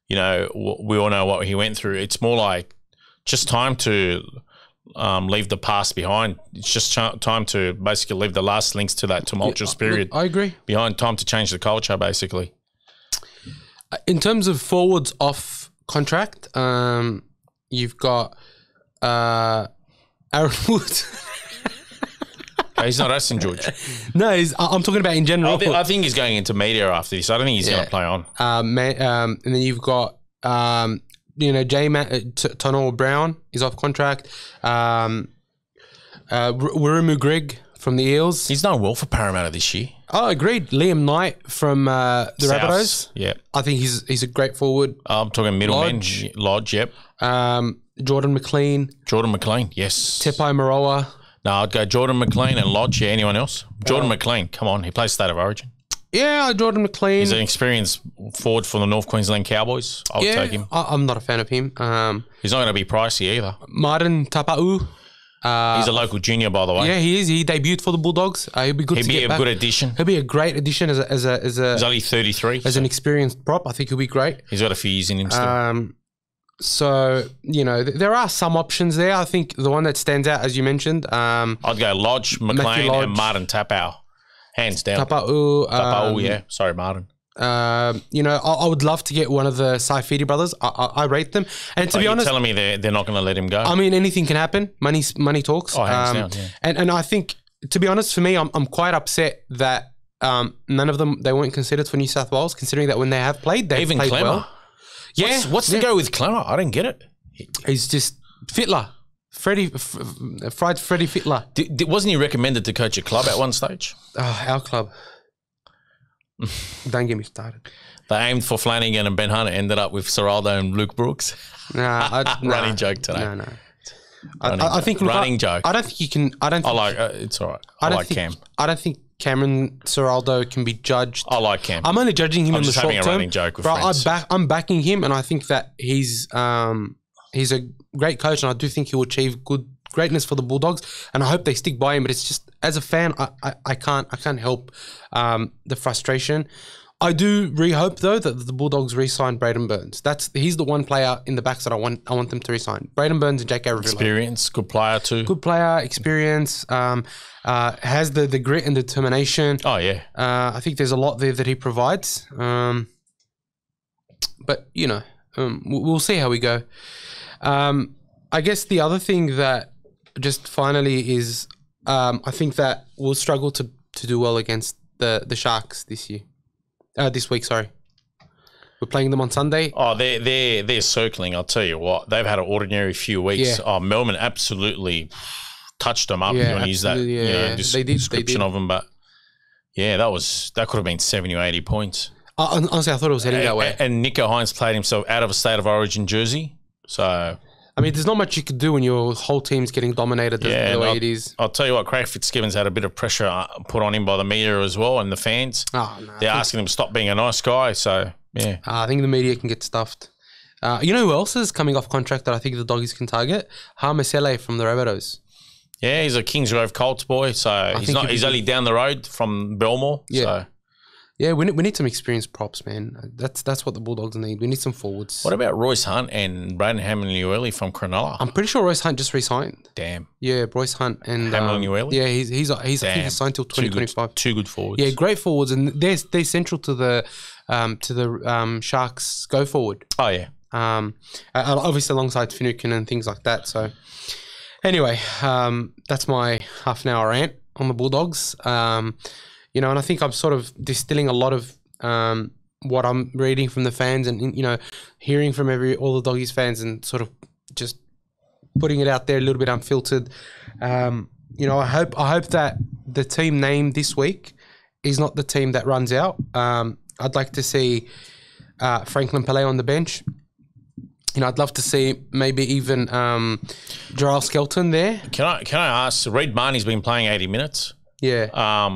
Speaker 2: we all know what he went through. It's more like just time to leave the past behind. It's just time to basically leave the last links to that tumultuous period.
Speaker 1: I agree.
Speaker 2: Behind, time to change the culture, basically.
Speaker 1: In terms of forwards off contract, you've got Aaron Woods.
Speaker 2: He's not us, George.
Speaker 1: No, I'm talking about in general.
Speaker 2: I think he's going into media after this. I don't think he's going to play on.
Speaker 1: And then you've got Tonal Brown is off contract. Wirumu Grigg from the Eels.
Speaker 2: He's done well for Parramatta this year.
Speaker 1: Oh, agreed. Liam Knight from the Rabbitohs.
Speaker 2: Yeah,
Speaker 1: I think he's a great forward.
Speaker 2: I'm talking middleman. Lodge, yep.
Speaker 1: Jordan McLean,
Speaker 2: yes.
Speaker 1: Tepai Maroa.
Speaker 2: No, I'd go Jordan McLean and Lodge. Yeah, anyone else? Jordan McLean, come on. He plays State of Origin.
Speaker 1: Yeah, Jordan McLean.
Speaker 2: He's an experienced forward for the North Queensland Cowboys. I would take him.
Speaker 1: I'm not a fan of him.
Speaker 2: He's not going to be pricey either.
Speaker 1: Martin Tapa'u.
Speaker 2: He's a local junior, by the way.
Speaker 1: Yeah, he is. He debuted for the Bulldogs. He'd be good to get back.
Speaker 2: He'd be a good addition.
Speaker 1: He'll be a great addition as a.
Speaker 2: He's only 33.
Speaker 1: As an experienced prop, I think he'll be great.
Speaker 2: He's got a few years in him still.
Speaker 1: So, there are some options there. I think the one that stands out, as you mentioned.
Speaker 2: I'd go Lodge, McLean, and Martin Tapau. Hands down.
Speaker 1: Tapa'u,
Speaker 2: yeah. Sorry, Martin.
Speaker 1: I would love to get one of the Saifidi brothers. I rate them. And to be honest,
Speaker 2: you're telling me they're not going to let him go?
Speaker 1: I mean, anything can happen. Money talks.
Speaker 2: Oh, hands down, yeah.
Speaker 1: And I think, to be honest, for me, I'm quite upset that none of them, they weren't considered for New South Wales, considering that when they have played, they've played
Speaker 2: Clemmer.
Speaker 1: well. Yeah.
Speaker 2: What's the go with Clemmer? I don't get it.
Speaker 1: He's just Fittler. Fried Freddie Fittler.
Speaker 2: Wasn't he recommended to coach a club at one stage?
Speaker 1: Oh, our club. Don't get me started.
Speaker 2: They aimed for Flanagan and Ben Hunter, ended up with Serraldo and Luke Brooks. Running joke today.
Speaker 1: No. I think
Speaker 2: running joke.
Speaker 1: I don't think you can. I don't. Think,
Speaker 2: it's all right. I like Cam.
Speaker 1: I don't think Cameron Serraldo can be judged.
Speaker 2: I like Cam.
Speaker 1: I'm only judging him in the short term.
Speaker 2: I'm just having a running joke with friends.
Speaker 1: I'm backing him, and I think that he's a great coach, and I do think he'll achieve greatness for the Bulldogs, and I hope they stick by him. But it's just, as a fan, I can't help the frustration. I do hope though that the Bulldogs re-sign Braden Burns. He's the one player in the backs that I want them to re-sign. Braden Burns and Jake Garavilla.
Speaker 2: Experience, good player too.
Speaker 1: Good player, experience, has the grit and determination.
Speaker 2: Oh yeah.
Speaker 1: I think there's a lot there that he provides. But we'll see how we go. I guess the other thing that just finally is, I think that we'll struggle to do well against the Sharks this week. Sorry, we're playing them on Sunday.
Speaker 2: Oh, they're circling. I'll tell you what, they've had an ordinary few weeks.
Speaker 1: Yeah.
Speaker 2: Oh, Melbourne absolutely touched them up.
Speaker 1: Yeah,
Speaker 2: if you want to use that description of them, but yeah, that could have been 70 or 80 points.
Speaker 1: Honestly, I thought it was heading that way.
Speaker 2: And Nico Hines played himself out of a State of Origin jersey, so.
Speaker 1: I mean, there's not much you could do when your whole team's getting dominated the way it is.
Speaker 2: I'll tell you what, Craig Fitzgibbons had a bit of pressure put on him by the media as well and the fans.
Speaker 1: Oh, no,
Speaker 2: they're asking him to stop being a nice guy, so yeah.
Speaker 1: I think the media can get stuffed. You know who else is coming off contract that I think the Doggies can target? Harmasele from the Rabbitohs.
Speaker 2: Yeah, he's a Kingsgrove Colts boy, so he's only down the road from Belmore.
Speaker 1: Yeah.
Speaker 2: So.
Speaker 1: Yeah, we need some experienced props, man. That's what the Bulldogs need. We need some forwards.
Speaker 2: What about Royce Hunt and Braden Hamlin-Uele from Cronulla?
Speaker 1: I'm pretty sure Royce Hunt just re-signed.
Speaker 2: Damn.
Speaker 1: Yeah, Royce Hunt and
Speaker 2: Hamlin-Uele.
Speaker 1: Yeah, he's I think he's signed till 2025.
Speaker 2: Two good forwards.
Speaker 1: Yeah, great forwards, and they're central to the Sharks go forward.
Speaker 2: Oh yeah.
Speaker 1: Obviously alongside Finucane and things like that. So anyway, that's my half an hour rant on the Bulldogs. And I think I'm sort of distilling a lot of what I'm reading from the fans and, you know, hearing from all the Doggies fans and sort of just putting it out there a little bit unfiltered. You know, I hope that the team named this week is not the team that runs out. I'd like to see Franklin Pele on the bench. You know, I'd love to see maybe even Jarrell Skelton there.
Speaker 2: Can I ask? Reid Marnie's been playing 80 minutes.
Speaker 1: Yeah.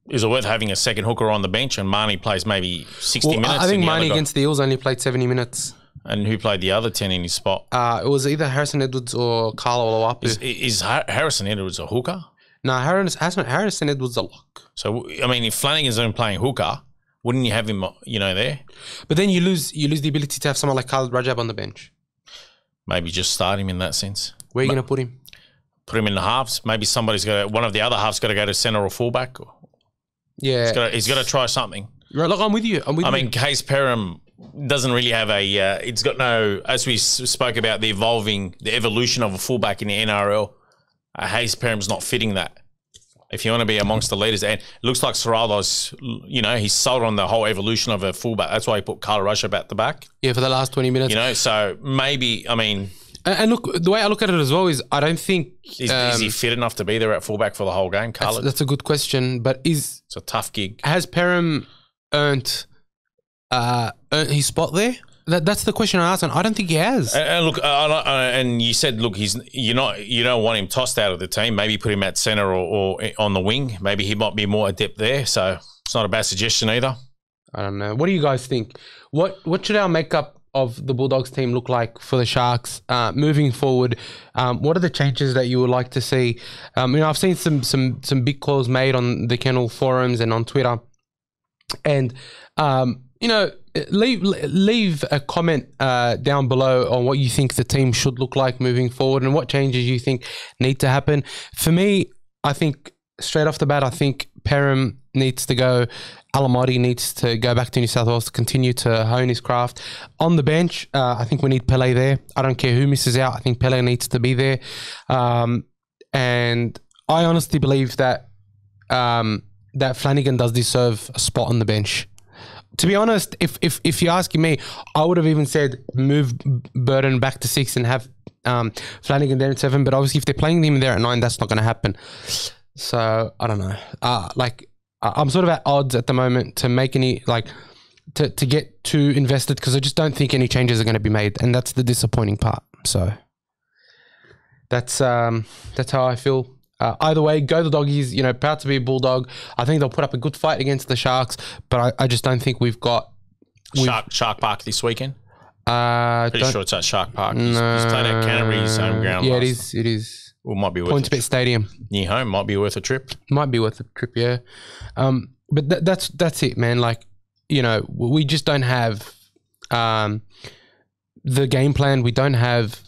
Speaker 2: Is it worth having a second hooker on the bench and Marnie plays maybe 60 minutes?
Speaker 1: I think Marnie against the Eels only played 70 minutes.
Speaker 2: And who played the other 10 in his spot?
Speaker 1: It was either Harrison Edwards or Carlo Oloapu.
Speaker 2: Is Harrison Edwards a hooker?
Speaker 1: No, Harrison Edwards a lock.
Speaker 2: So, I mean, if Flanagan's only playing hooker, wouldn't you have him, you know, there?
Speaker 1: But then you lose the ability to have someone like Khalid Rajab on the bench.
Speaker 2: Maybe just start him in that sense.
Speaker 1: Where are you going to put him?
Speaker 2: Put him in the halves. Maybe one of the other halves got to go to centre or fullback.
Speaker 1: Yeah.
Speaker 2: He's got to try something.
Speaker 1: Right, look, I'm with you. I
Speaker 2: mean, Case Perham doesn't really have it's got no, as we spoke about the evolution of a fullback in the NRL, Hayes Perham's not fitting that. If you want to be amongst the leaders, and it looks like Serralo's, you know, he's sold on the whole evolution of a fullback. That's why he put Carl Rusher at the back.
Speaker 1: Yeah, for the last 20 minutes.
Speaker 2: You know, so maybe, I mean...
Speaker 1: And look, the way I look at it as well is I don't think...
Speaker 2: Is he fit enough to be there at fullback for the whole game, Carl?
Speaker 1: That's a good question, but
Speaker 2: It's a tough gig.
Speaker 1: Has Perham earned his spot there? That's the question I asked, and I don't think he has.
Speaker 2: And look, and you said, look, you don't want him tossed out of the team. Maybe put him at centre or on the wing. Maybe he might be more adept there. So it's not a bad suggestion either.
Speaker 1: I don't know. What do you guys think? What should our makeup of the Bulldogs team look like for the Sharks moving forward? What are the changes that you would like to see? You know, I've seen some big calls made on the Kennel forums and on Twitter, and you know, leave a comment down below on what you think the team should look like moving forward and what changes you think need to happen. For me, I think straight off the bat, I think Perham needs to go. Alamotti needs to go back to New South Wales to continue to hone his craft. On the bench, I think we need Pele there. I don't care who misses out. I think Pele needs to be there. And I honestly believe that that Flanagan does deserve a spot on the bench. To be honest, if you're asking me, I would have even said move Burton back to 6 and have Flanagan there at 7. But obviously, if they're playing him there at 9, that's not going to happen. So I don't know. I'm sort of at odds at the moment to make any to get too invested because I just don't think any changes are going to be made, and that's the disappointing part. So that's how I feel. Either way, go the Doggies. You know, proud to be a Bulldog. I think they'll put up a good fight against the Sharks, but I just don't think we've got
Speaker 2: Shark Park this weekend. Pretty sure it's at Shark Park. He's played at Canterbury's home ground.
Speaker 1: Yeah, it is.
Speaker 2: Well, might be worth
Speaker 1: PointsBet Stadium.
Speaker 2: Near home, might be worth a trip.
Speaker 1: Might be worth a trip, yeah. But that's it, man. Like, you know, we just don't have the game plan. We don't have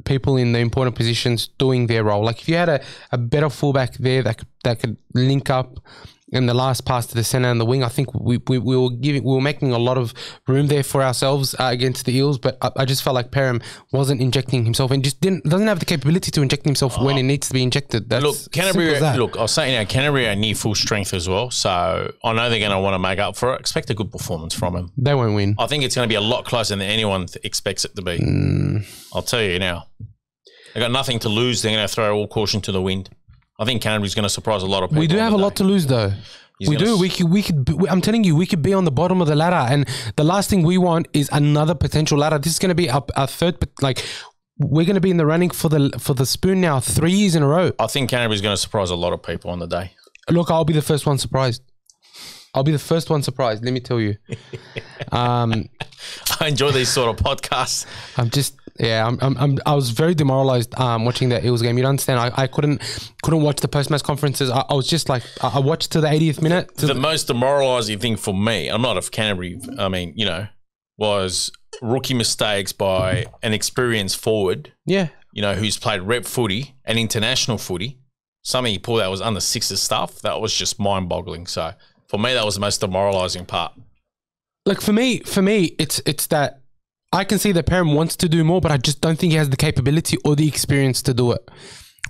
Speaker 1: people in the important positions doing their role. Like if you had a better fullback there that could link up in the last pass to the centre and the wing, I think we were making a lot of room there for ourselves against the Eels. But I just felt like Perham wasn't injecting himself and just doesn't have the capability to inject himself when it needs to be injected. That's
Speaker 2: look, Canterbury. Look, I was saying, Canterbury are near full strength as well, so I know they're going to want to make up for it. Expect a good performance from them.
Speaker 1: They won't win.
Speaker 2: I think it's going to be a lot closer than anyone expects it to be. I'll tell you now. They got nothing to lose. They're going to throw all caution to the wind. I think Canterbury's going to surprise a lot of people.
Speaker 1: We do have a lot to lose, though. We do. We could. I'm telling you, we could be on the bottom of the ladder, and the last thing we want is another potential ladder. This is going to be our third. Like, we're going to be in the running for the spoon now 3 years in a row.
Speaker 2: I think Canterbury's going to surprise a lot of people on the day.
Speaker 1: Look, I'll be the first one surprised. Let me tell you.
Speaker 2: I enjoy these sort of podcasts.
Speaker 1: I was very demoralized watching that Eels game. You don't understand. I couldn't watch the post-match conferences. I was just like, I watched to the 80th minute.
Speaker 2: The most demoralizing thing for me, I'm not of Canterbury, I mean, you know, was rookie mistakes by an experienced forward.
Speaker 1: Yeah.
Speaker 2: You know, who's played rep footy and international footy. Something he pulled out was under sixes stuff. That was just mind-boggling. So for me, that was the most demoralizing part.
Speaker 1: Like for me, it's that I can see that Perham wants to do more, but I just don't think he has the capability or the experience to do it.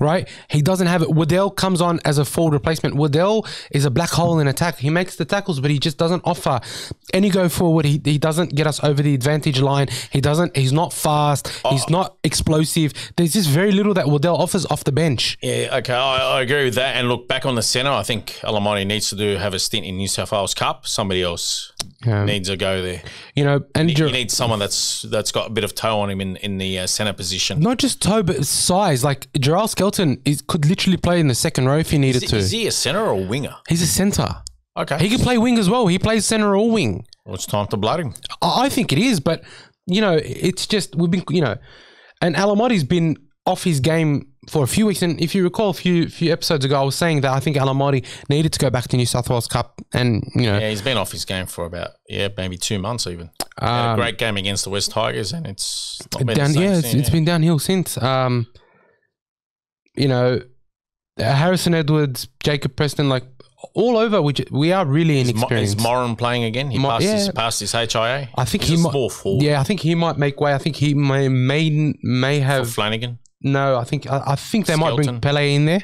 Speaker 1: right? He doesn't have it. Waddell comes on as a forward replacement. Waddell is a black hole in attack. He makes the tackles, but he just doesn't offer any go forward. He doesn't get us over the advantage line. He's not fast. He's not explosive. There's just very little that Waddell offers off the bench.
Speaker 2: Yeah, okay, I agree with that. And look, back on the centre, I think Elmo needs to have a stint in New South Wales Cup. Somebody else needs to go there.
Speaker 1: You know, and
Speaker 2: you need someone that's got a bit of toe on him in the centre position.
Speaker 1: Not just toe, but size. Like Jarrell Skelton could literally play in the second row if he needed to.
Speaker 2: Is he a centre or a winger?
Speaker 1: He's a centre.
Speaker 2: Okay.
Speaker 1: He can play wing as well. He plays centre or wing.
Speaker 2: Well, it's time to blood him.
Speaker 1: I think it is, but, you know, it's just, we've been, you know, and Alamoti's been off his game for a few weeks. And if you recall a few episodes ago, I was saying that I think Alamoti needed to go back to New South Wales Cup and, you know.
Speaker 2: Yeah, he's been off his game for about, maybe 2 months even. He had a great game against the West Tigers and it's not been the same
Speaker 1: it's been downhill since. You know, Harrison Edwards, Jacob Preston, like all over, we are really inexperienced.
Speaker 2: Is Moran playing again? He passed his HIA?
Speaker 1: I think he might. Yeah, I think he might make way. I think he may have.
Speaker 2: For Flanagan?
Speaker 1: No, I think they might bring Pele in there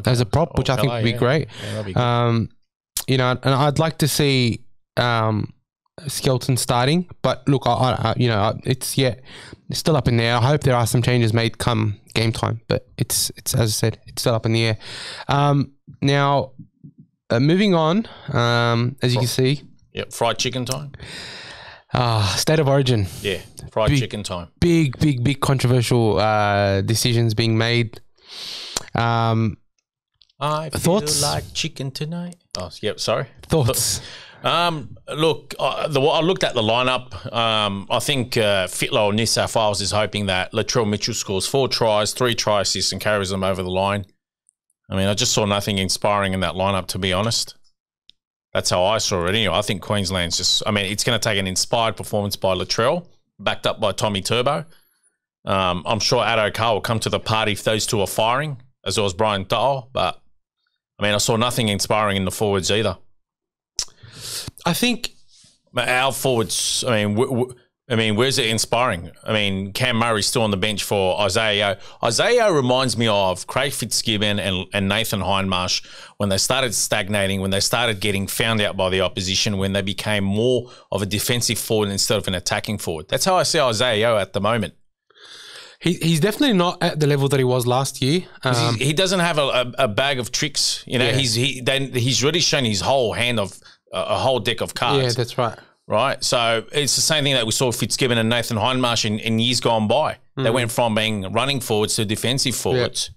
Speaker 1: as a prop, which I think would be great. Yeah, that'd be good. You know, and I'd like to see Skelton starting, but look, you know, it's still up in the air. I hope there are some changes made come game time, but it's as I said, it's still up in the air. Now, moving on, as you can see,
Speaker 2: fried chicken time.
Speaker 1: State of origin.
Speaker 2: Yeah, fried chicken time.
Speaker 1: Big controversial decisions being made.
Speaker 2: I
Speaker 1: thoughts?
Speaker 2: feel like chicken tonight. Oh, yep. Sorry.
Speaker 1: Thoughts.
Speaker 2: Look, I looked at the lineup. I think Fitlow New South Wales is hoping that Latrell Mitchell scores 4 tries, 3 try assists, and carries them over the line. I mean, I just saw nothing inspiring in that lineup, to be honest. That's how I saw it. Anyway, I think Queensland's just, I mean, it's going to take an inspired performance by Latrell, backed up by Tommy Turbo. I'm sure Addo Carr will come to the party if those two are firing, as well as Brian Doyle. But, I mean, I saw nothing inspiring in the forwards either.
Speaker 1: I think
Speaker 2: our forwards, I mean, where's it inspiring? I mean, Cam Murray's still on the bench for Isaiah. Isaiah reminds me of Craig Fitzgibbon and Nathan Hindmarsh when they started stagnating, when they started getting found out by the opposition, when they became more of a defensive forward instead of an attacking forward. That's how I see Isaiah at the moment.
Speaker 1: He's definitely not at the level that he was last year.
Speaker 2: He doesn't have a bag of tricks. You know, he's really shown his whole hand of a whole deck of cards.
Speaker 1: Yeah, that's right.
Speaker 2: Right, so it's the same thing that we saw Fitzgibbon and Nathan Hindmarsh in years gone by. They went from being running forwards to defensive forwards.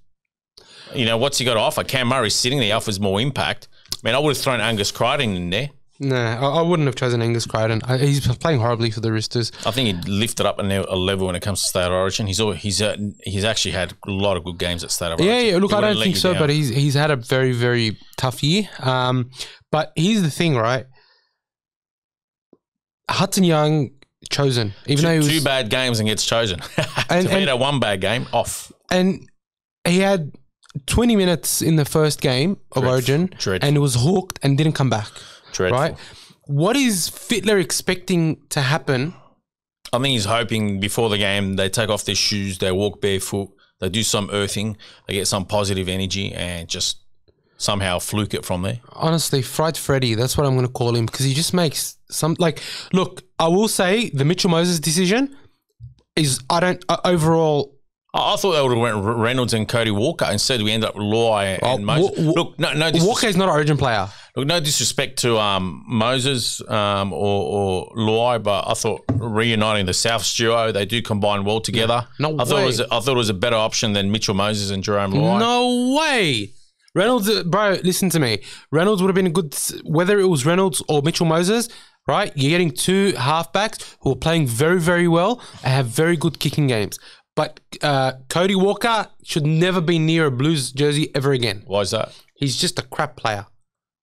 Speaker 2: Yep. You know, what's he got to offer? Cam Murray's sitting there, offers more impact. I mean, I would have thrown Angus Crichton in there.
Speaker 1: No, I wouldn't have chosen Angus Crichton. He's playing horribly for the Roosters.
Speaker 2: I think he'd lifted up a level when it comes to State of Origin. He's actually had a lot of good games at State of Origin.
Speaker 1: Yeah. Look, I don't think so, down. But he's had a very, very tough year. But here's the thing, right? Hudson Young chosen, even though he was 2
Speaker 2: bad games and gets chosen. And 1 bad game off, and
Speaker 1: he had 20 minutes in the first game of Origin, and was hooked and didn't come back.
Speaker 2: Dreadful.
Speaker 1: Right? What is Fittler expecting to happen?
Speaker 2: I think he's hoping before the game they take off their shoes, they walk barefoot, they do some earthing, they get some positive energy, and just somehow fluke it from there.
Speaker 1: Honestly, Fried Freddy, that's what I'm going to call him, because he just makes some, like, look, I will say the Mitchell Moses decision is, overall.
Speaker 2: I thought they would have went Reynolds and Cody Walker. Instead, we ended up Luai and Moses. Look, no
Speaker 1: Walker is not an Origin player.
Speaker 2: Look, no disrespect to Moses or Luai, but I thought reuniting the Souths duo, they do combine well together. I thought it was a better option than Mitchell Moses and Jerome Luai.
Speaker 1: No way. Reynolds, bro, listen to me. Reynolds would have been a good, whether it was Reynolds or Mitchell Moses, right? You're getting 2 halfbacks who are playing very, very well and have very good kicking games. But Cody Walker should never be near a Blues jersey ever again.
Speaker 2: Why is that?
Speaker 1: He's just a crap player.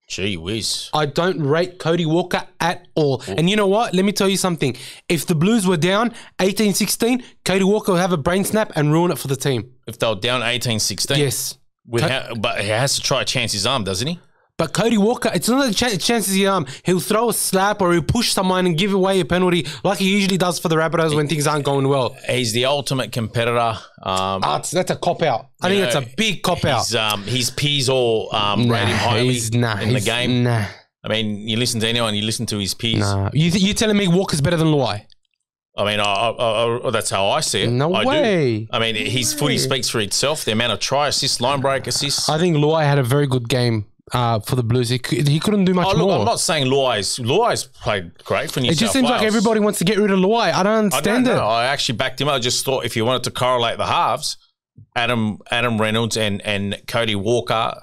Speaker 2: Gee whiz.
Speaker 1: I don't rate Cody Walker at all. And you know what? Let me tell you something. If the Blues were down 18-16, Cody Walker would have a brain snap and ruin it for the team.
Speaker 2: If they were down 18-16?
Speaker 1: Yes.
Speaker 2: But he has to try to chance his arm, doesn't he?
Speaker 1: But Cody Walker, it's not a chances he'll throw a slap or he'll push someone and give away a penalty like he usually does for the Rabbitohs when things aren't going well.
Speaker 2: He's the ultimate competitor.
Speaker 1: That's a cop-out. I think that's a big cop-out.
Speaker 2: His peers all rate him highly in the game.
Speaker 1: Nah.
Speaker 2: I mean, you listen to anyone, you listen to his peers.
Speaker 1: Nah. You telling me Walker's better than Luai?
Speaker 2: I mean, that's how I see it.
Speaker 1: No way.
Speaker 2: I mean, his footy speaks for itself. The amount of try assists, line break assists.
Speaker 1: I think Luai had a very good game for the Blues. He couldn't do much more.
Speaker 2: I'm not saying Luai's played great for New South Wales.
Speaker 1: It just seems like everybody wants to get rid of Luai. I don't understand it.
Speaker 2: I actually backed him up. I just thought if you wanted to correlate the halves, Adam Reynolds and Cody Walker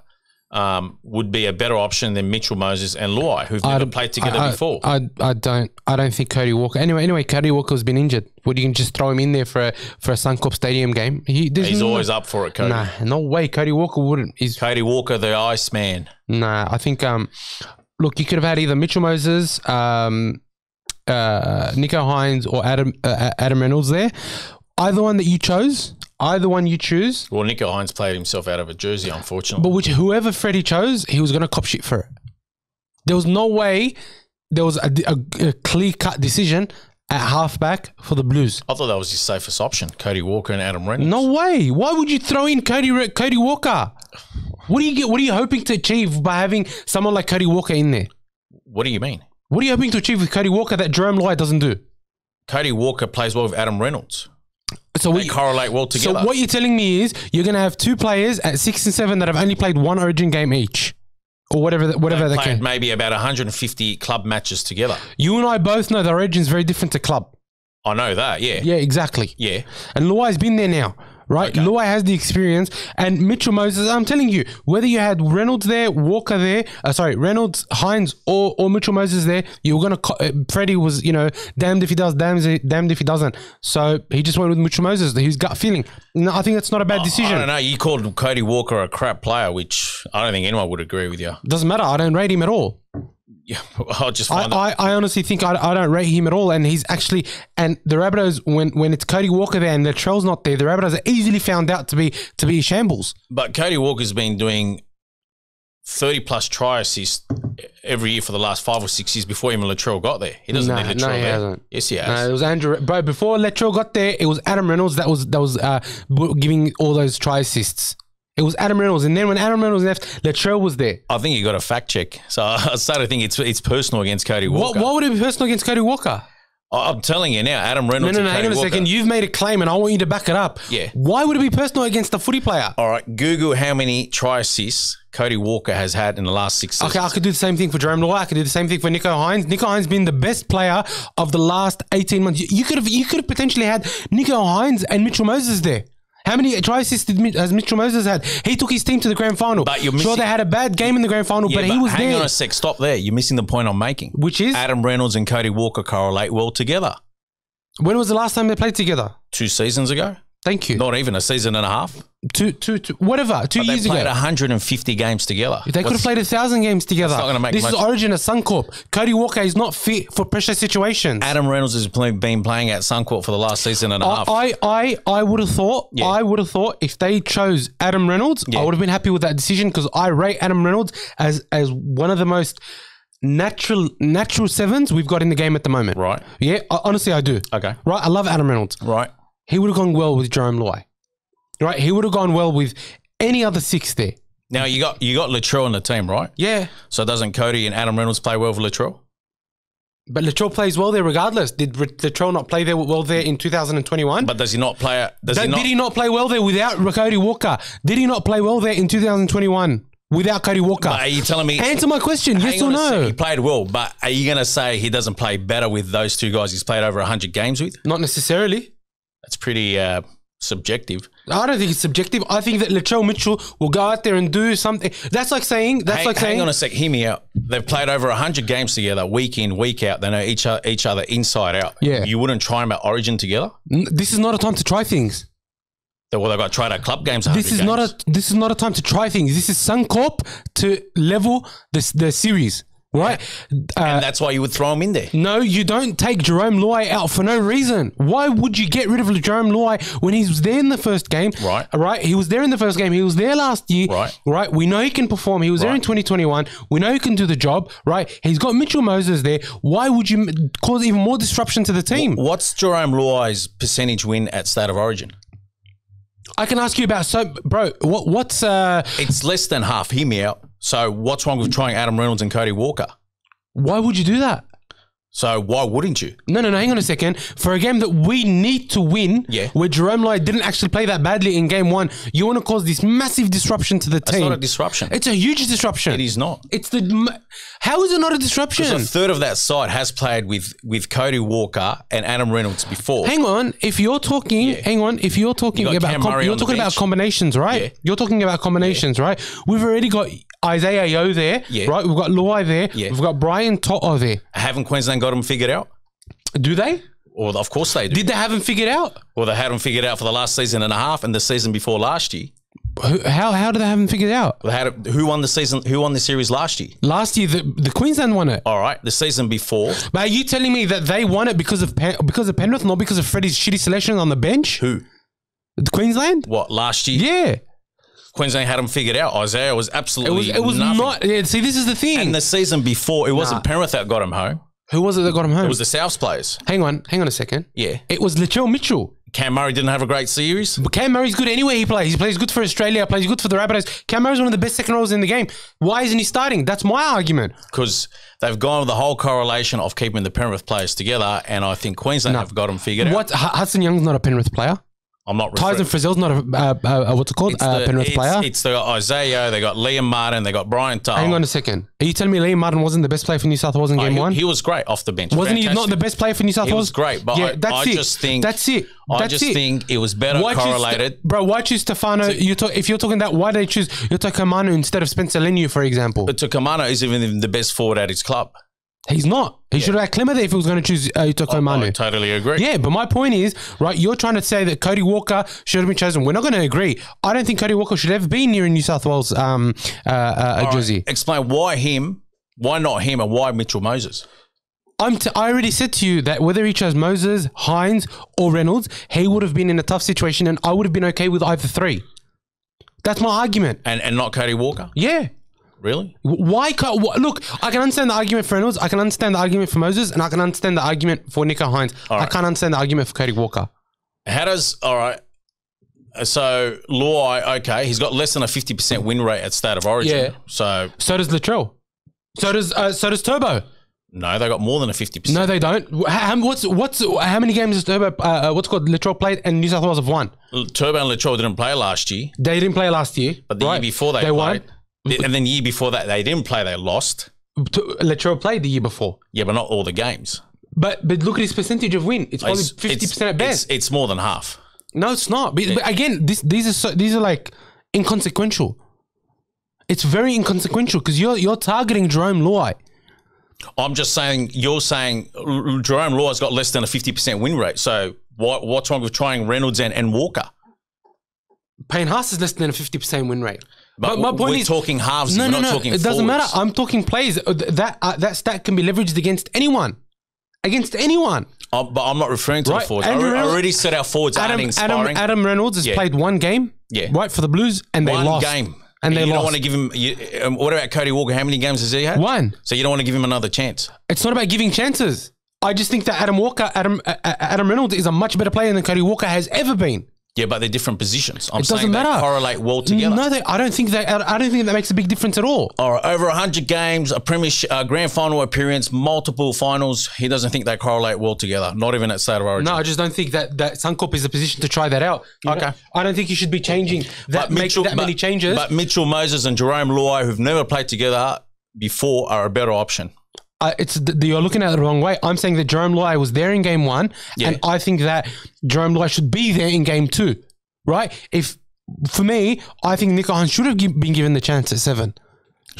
Speaker 2: would be a better option than Mitchell Moses and Luai, who've never played together before.
Speaker 1: I don't think Cody Walker. Anyway, Cody Walker's been injured. Would you can just throw him in there for a Suncorp Stadium game? He's
Speaker 2: always up for it, Cody.
Speaker 1: Nah, no way. Cody Walker wouldn't.
Speaker 2: Cody Walker, the Iceman.
Speaker 1: Nah, I think. Look, you could have had either Mitchell Moses, Nico Hines, or Adam Reynolds there. Either one that you chose. Either one you choose.
Speaker 2: Well, Nico Hines played himself out of a jersey, unfortunately.
Speaker 1: But whoever Freddie chose, he was going to cop shit for it. There was no way there was a clear-cut decision at halfback for the Blues.
Speaker 2: I thought that was his safest option, Cody Walker and Adam Reynolds.
Speaker 1: No way. Why would you throw in Cody Walker? What are you hoping to achieve by having someone like Cody Walker in there?
Speaker 2: What do you mean?
Speaker 1: What are you hoping to achieve with Cody Walker that Jerome Luai doesn't do?
Speaker 2: Cody Walker plays well with Adam Reynolds.
Speaker 1: So
Speaker 2: they correlate well together.
Speaker 1: So what you're telling me is you're going to have two players at 6 and 7 that have only played one Origin game each, or whatever they can.
Speaker 2: Maybe about 150 club matches together.
Speaker 1: You and I both know the Origin's very different to club.
Speaker 2: I know that. Yeah.
Speaker 1: Yeah, exactly.
Speaker 2: Yeah.
Speaker 1: And Luai's been there now. Right, okay. Luai has the experience, and Mitchell Moses. I'm telling you, whether you had Reynolds there, Walker there, Reynolds, Hines, or Mitchell Moses there, you were gonna. Freddie was, damned if he does, damned if he doesn't. So he just went with Mitchell Moses. His gut feeling. No, I think that's not a bad decision.
Speaker 2: I don't know. You called Cody Walker a crap player, which I don't think anyone would agree with you.
Speaker 1: Doesn't matter. I don't rate him at all.
Speaker 2: Yeah, I'll just
Speaker 1: I honestly think I don't rate him at all, and he's actually and the Rabbitohs when it's Cody Walker there and Latrell's not there, the Rabbitohs are easily found out to be shambles.
Speaker 2: But Cody Walker's been doing 30+ try assists every year for the last 5 or 6 years before even Latrell got there. He doesn't need Latrell there. Hasn't. Yes, he has.
Speaker 1: No, it was Andrew. Bro, before Latrell got there, it was Adam Reynolds that was giving all those try assists. It was Adam Reynolds, and then when Adam Reynolds left, Latrell was there.
Speaker 2: I think you got a fact check. So I started to think it's personal against Cody Walker.
Speaker 1: Why would it be personal against Cody Walker?
Speaker 2: I'm telling you now, Adam Reynolds. No,
Speaker 1: hang on a second. You've made a claim, and I want you to back it up.
Speaker 2: Yeah.
Speaker 1: Why would it be personal against the footy player?
Speaker 2: All right, Google how many try assists Cody Walker has had in the last 6 seasons.
Speaker 1: Okay, I could do the same thing for Jerome Luai. I could do the same thing for Nico Hines. Nico Hines been the best player of the last 18 months. You could have potentially had Nico Hines and Mitchell Moses there. How many try assists has Mitchell Moses had? He took his team to the grand final. But you're missing, sure, they had a bad game in the grand final, but he was there.
Speaker 2: Hang on a sec. Stop there. You're missing the point I'm making.
Speaker 1: Which is?
Speaker 2: Adam Reynolds and Cody Walker correlate well together.
Speaker 1: When was the last time they played together?
Speaker 2: 2 seasons ago.
Speaker 1: Thank you.
Speaker 2: Not even a season and a half.
Speaker 1: Two years ago.
Speaker 2: They played 150 games together.
Speaker 1: They could have played 1,000 games together.
Speaker 2: It's not gonna make
Speaker 1: this
Speaker 2: much.
Speaker 1: Is Origin of Suncorp. Cody Walker is not fit for pressure situations.
Speaker 2: Adam Reynolds has been playing at Suncorp for the last season and a half.
Speaker 1: I would have thought. Yeah. I would have thought if they chose Adam Reynolds, I would have been happy with that decision because I rate Adam Reynolds as one of the most natural sevens we've got in the game at the moment.
Speaker 2: Right.
Speaker 1: Yeah. Honestly, I do.
Speaker 2: Okay.
Speaker 1: Right. I love Adam Reynolds.
Speaker 2: Right.
Speaker 1: He would have gone well with Jerome Luai. Right, he would have gone well with any other 6 there.
Speaker 2: Now you got Latrell in the team, right?
Speaker 1: Yeah.
Speaker 2: So doesn't Cody and Adam Reynolds play well with Latrell?
Speaker 1: But Latrell plays well there regardless. Did Latrell not play well there in 2021?
Speaker 2: But does he not play? Did
Speaker 1: he not play well there without Cody Walker? Did he not play well there in 2021 without Cody Walker?
Speaker 2: But are you telling me?
Speaker 1: Answer my question. Yes or no?
Speaker 2: He played well, but are you going to say he doesn't play better with those two guys he's played over 100 games with?
Speaker 1: Not necessarily.
Speaker 2: That's pretty subjective.
Speaker 1: I don't think it's subjective. I think that Latrell Mitchell will go out there and do something. That's like saying. Hang
Speaker 2: on a sec. Hear me out. They've played over 100 games together, week in, week out. They know each other inside out.
Speaker 1: Yeah.
Speaker 2: You wouldn't try them at Origin together.
Speaker 1: This is not a time to try things.
Speaker 2: Well, they've got tried out club games.
Speaker 1: This is not a time to try things. This is Suncorp to level the series. right?
Speaker 2: And that's why you would throw him in there.
Speaker 1: No, you don't take Jerome Luai out for no reason. Why would you get rid of Jerome Luai when he was there in the first game?
Speaker 2: Right.
Speaker 1: Right? He was there in the first game. He was there last year.
Speaker 2: Right.
Speaker 1: Right? We know he can perform. He was there in 2021. We know he can do the job. Right? He's got Mitchell Moses there. Why would you cause even more disruption to the team?
Speaker 2: What's Jerome Luai's percentage win at State of Origin?
Speaker 1: I can ask you about, bro, what's...
Speaker 2: It's less than half. Hear me out. So what's wrong with trying Adam Reynolds and Cody Walker?
Speaker 1: Why would you do that?
Speaker 2: So why wouldn't you?
Speaker 1: No, hang on a second. For a game that we need to win, where Jerome Luai didn't actually play that badly in game one, you want to cause this massive disruption to the team.
Speaker 2: It's not a disruption.
Speaker 1: It's a huge disruption.
Speaker 2: It is not.
Speaker 1: How is it not a disruption?
Speaker 2: Because a third of that side has played with Cody Walker and Adam Reynolds before.
Speaker 1: Hang on. If you're talking, if you're talking about combinations, right? Yeah. You're talking about combinations, right? We've already got Isaiah Yeo there, right? We've got Luai there. Yeah. We've got Brian To'o there.
Speaker 2: Haven't Queensland got them figured out?
Speaker 1: Do they?
Speaker 2: Well, of course they do.
Speaker 1: Did they have them figured out?
Speaker 2: Well, they had them figured out for the last season and a half and the season before last year.
Speaker 1: How do they have them figured out?
Speaker 2: Who won the season? Who won the series last year?
Speaker 1: Last year, the Queensland won it.
Speaker 2: All right, the season before.
Speaker 1: But are you telling me that they won it because of Penrith, not because of Freddie's shitty selection on the bench?
Speaker 2: Who?
Speaker 1: The Queensland?
Speaker 2: What, last year?
Speaker 1: Yeah.
Speaker 2: Queensland had them figured out. Isaiah was absolutely
Speaker 1: It was
Speaker 2: nothing.
Speaker 1: not. Yeah, see, this is the thing.
Speaker 2: And the season before, it wasn't Penrith that got him home.
Speaker 1: Who was it that got him home?
Speaker 2: It was the Souths players.
Speaker 1: Hang on a second.
Speaker 2: Yeah.
Speaker 1: It was Latrell Mitchell.
Speaker 2: Cam Murray didn't have a great series.
Speaker 1: But Cam Murray's good anywhere he plays. He plays good for Australia, plays good for the Rabbitohs. Cam Murray's one of the best second rows in the game. Why isn't he starting? That's my argument.
Speaker 2: Because they've gone with the whole correlation of keeping the Penrith players together, and I think Queensland have got them figured out.
Speaker 1: Hudson Young's not a Penrith player.
Speaker 2: I'm not.
Speaker 1: Tyson Frizzell's not a what's it called? Penrith player.
Speaker 2: They got Isaiah, they got Liam Martin, they got Brian Tull.
Speaker 1: Hang on a second. Are you telling me Liam Martin wasn't the best player for New South Wales in game one?
Speaker 2: He was great off the bench.
Speaker 1: Wasn't he not the best player for New South Wales?
Speaker 2: He was great, but I just think it was better correlated.
Speaker 1: Bro, why choose Stefano? If you're talking that, why did they choose Yotoko Manu instead of Spencer Leniu, for example?
Speaker 2: But Tokomano is even the best forward at his club.
Speaker 1: He's not. He should have had Clemmer there if he was going to choose Yotoko Manu.
Speaker 2: I totally agree.
Speaker 1: Yeah, but my point is, right, you're trying to say that Cody Walker should have been chosen. We're not going to agree. I don't think Cody Walker should ever be near a New South Wales jersey.
Speaker 2: Right. Explain why him, why not him, and why Mitchell Moses?
Speaker 1: I already said to you that whether he chose Moses, Hines, or Reynolds, he would have been in a tough situation and I would have been okay with either three. That's my argument.
Speaker 2: And not Cody Walker?
Speaker 1: Yeah.
Speaker 2: Really?
Speaker 1: Why? Look, I can understand the argument for Reynolds. I can understand the argument for Moses, and I can understand the argument for Nico Hines. I can't understand the argument for Cody Walker.
Speaker 2: All right. So Luai, okay, he's got less than a 50% win rate at State of Origin.
Speaker 1: Yeah.
Speaker 2: So
Speaker 1: does Latrell. So does Turbo.
Speaker 2: No, they got more than a 50%.
Speaker 1: No, they don't. How many games has Turbo? Latrell played, and New South Wales have won.
Speaker 2: Turbo and Latrell didn't play last year.
Speaker 1: They didn't play last year,
Speaker 2: but the year before they played.
Speaker 1: Won.
Speaker 2: And then the year before that, they didn't play. They lost.
Speaker 1: Latrell played the year before.
Speaker 2: Yeah, but not all the games.
Speaker 1: But look at his percentage of win. It's probably 50% at best.
Speaker 2: It's more than half.
Speaker 1: No, it's not. But again, these are like inconsequential. It's very inconsequential because you're targeting Jerome Luai.
Speaker 2: I'm just saying, you're saying Jerome Luai's got less than a 50% win rate. So what's wrong with trying Reynolds and Walker?
Speaker 1: Payne Haas is less than a 50% win rate.
Speaker 2: But my point is, talking halves. No.
Speaker 1: It doesn't matter. I'm talking plays. That stat can be leveraged against anyone. Against anyone.
Speaker 2: But I'm not referring to the forwards. I already said our forwards aren't inspiring.
Speaker 1: Adam Reynolds has played one game.
Speaker 2: Yeah.
Speaker 1: Right, for the Blues, and they lost.
Speaker 2: One game.
Speaker 1: And they
Speaker 2: lost. You don't
Speaker 1: lost.
Speaker 2: want to give him. What about Cody Walker? How many games has he had?
Speaker 1: One.
Speaker 2: So you don't want to give him another chance.
Speaker 1: It's not about giving chances. I just think that Adam Reynolds is a much better player than Cody Walker has ever been.
Speaker 2: Yeah, but they're different positions.
Speaker 1: It doesn't matter.
Speaker 2: They correlate well together.
Speaker 1: No, I don't think that makes a big difference at all.
Speaker 2: All right, over 100 games, a premiership, grand final appearance, multiple finals. He doesn't think they correlate well together. Not even at State of Origin.
Speaker 1: No, I just don't think that Suncorp is a position to try that out.
Speaker 2: Okay,
Speaker 1: I don't think you should be changing many changes.
Speaker 2: But Mitchell Moses and Jerome Luai, who've never played together before, are a better option.
Speaker 1: You're looking at it the wrong way. I'm saying that Jerome Luai was there in game one, and I think that Jerome Luai should be there in game two, right? For me, I think Nico Hines should have been given the chance at 7.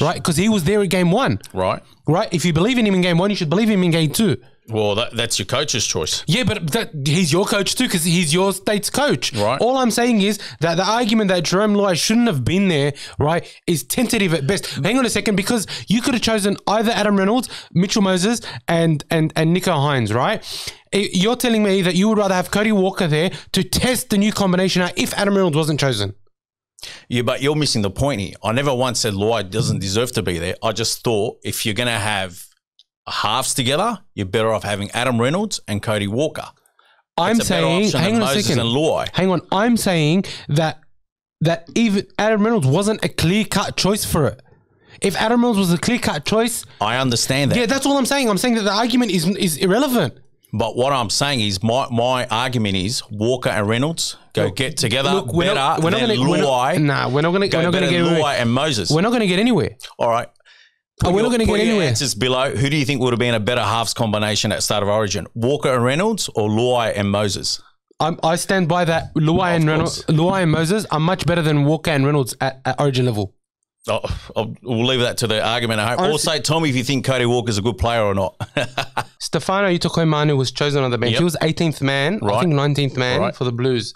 Speaker 1: right? Because he was there at game 1.
Speaker 2: Right.
Speaker 1: Right? If you believe in him in game 1, you should believe him in game 2.
Speaker 2: Well, that's your coach's choice.
Speaker 1: Yeah, but he's your coach too because he's your state's coach.
Speaker 2: Right.
Speaker 1: All I'm saying is that the argument that Jerome Luai shouldn't have been there, right, is tentative at best. Hang on a second, because you could have chosen either Adam Reynolds, Mitchell Moses, and Nico Hines, right? You're telling me that you would rather have Cody Walker there to test the new combination out if Adam Reynolds wasn't chosen.
Speaker 2: Yeah, but you're missing the point here. I never once said Luai doesn't deserve to be there. I just thought if you're going to have halves together, you're better off having Adam Reynolds and Cody Walker.
Speaker 1: I'm saying, hang on a second. Hang on, I'm saying that even Adam Reynolds wasn't a clear-cut choice for it. If Adam Reynolds was a clear-cut choice,
Speaker 2: I understand that.
Speaker 1: Yeah, that's all I'm saying. I'm saying that the argument is irrelevant.
Speaker 2: But what I'm saying is my argument is Walker and Reynolds get together better than Luai.
Speaker 1: We're not going to get anywhere.
Speaker 2: Luai and Moses.
Speaker 1: We're not going to get anywhere.
Speaker 2: All right.
Speaker 1: We're not going to get anywhere.
Speaker 2: Answers below. Who do you think would have been a better halves combination at start of Origin? Walker and Reynolds or Luai and Moses?
Speaker 1: I stand by that. Luai and Moses are much better than Walker and Reynolds at Origin level.
Speaker 2: We'll leave that to the argument. Also, tell me if you think Cody Walker's a good player or not.
Speaker 1: Stefano Utokoimanu was chosen on the bench. He was 18th man, I think 19th man for the Blues.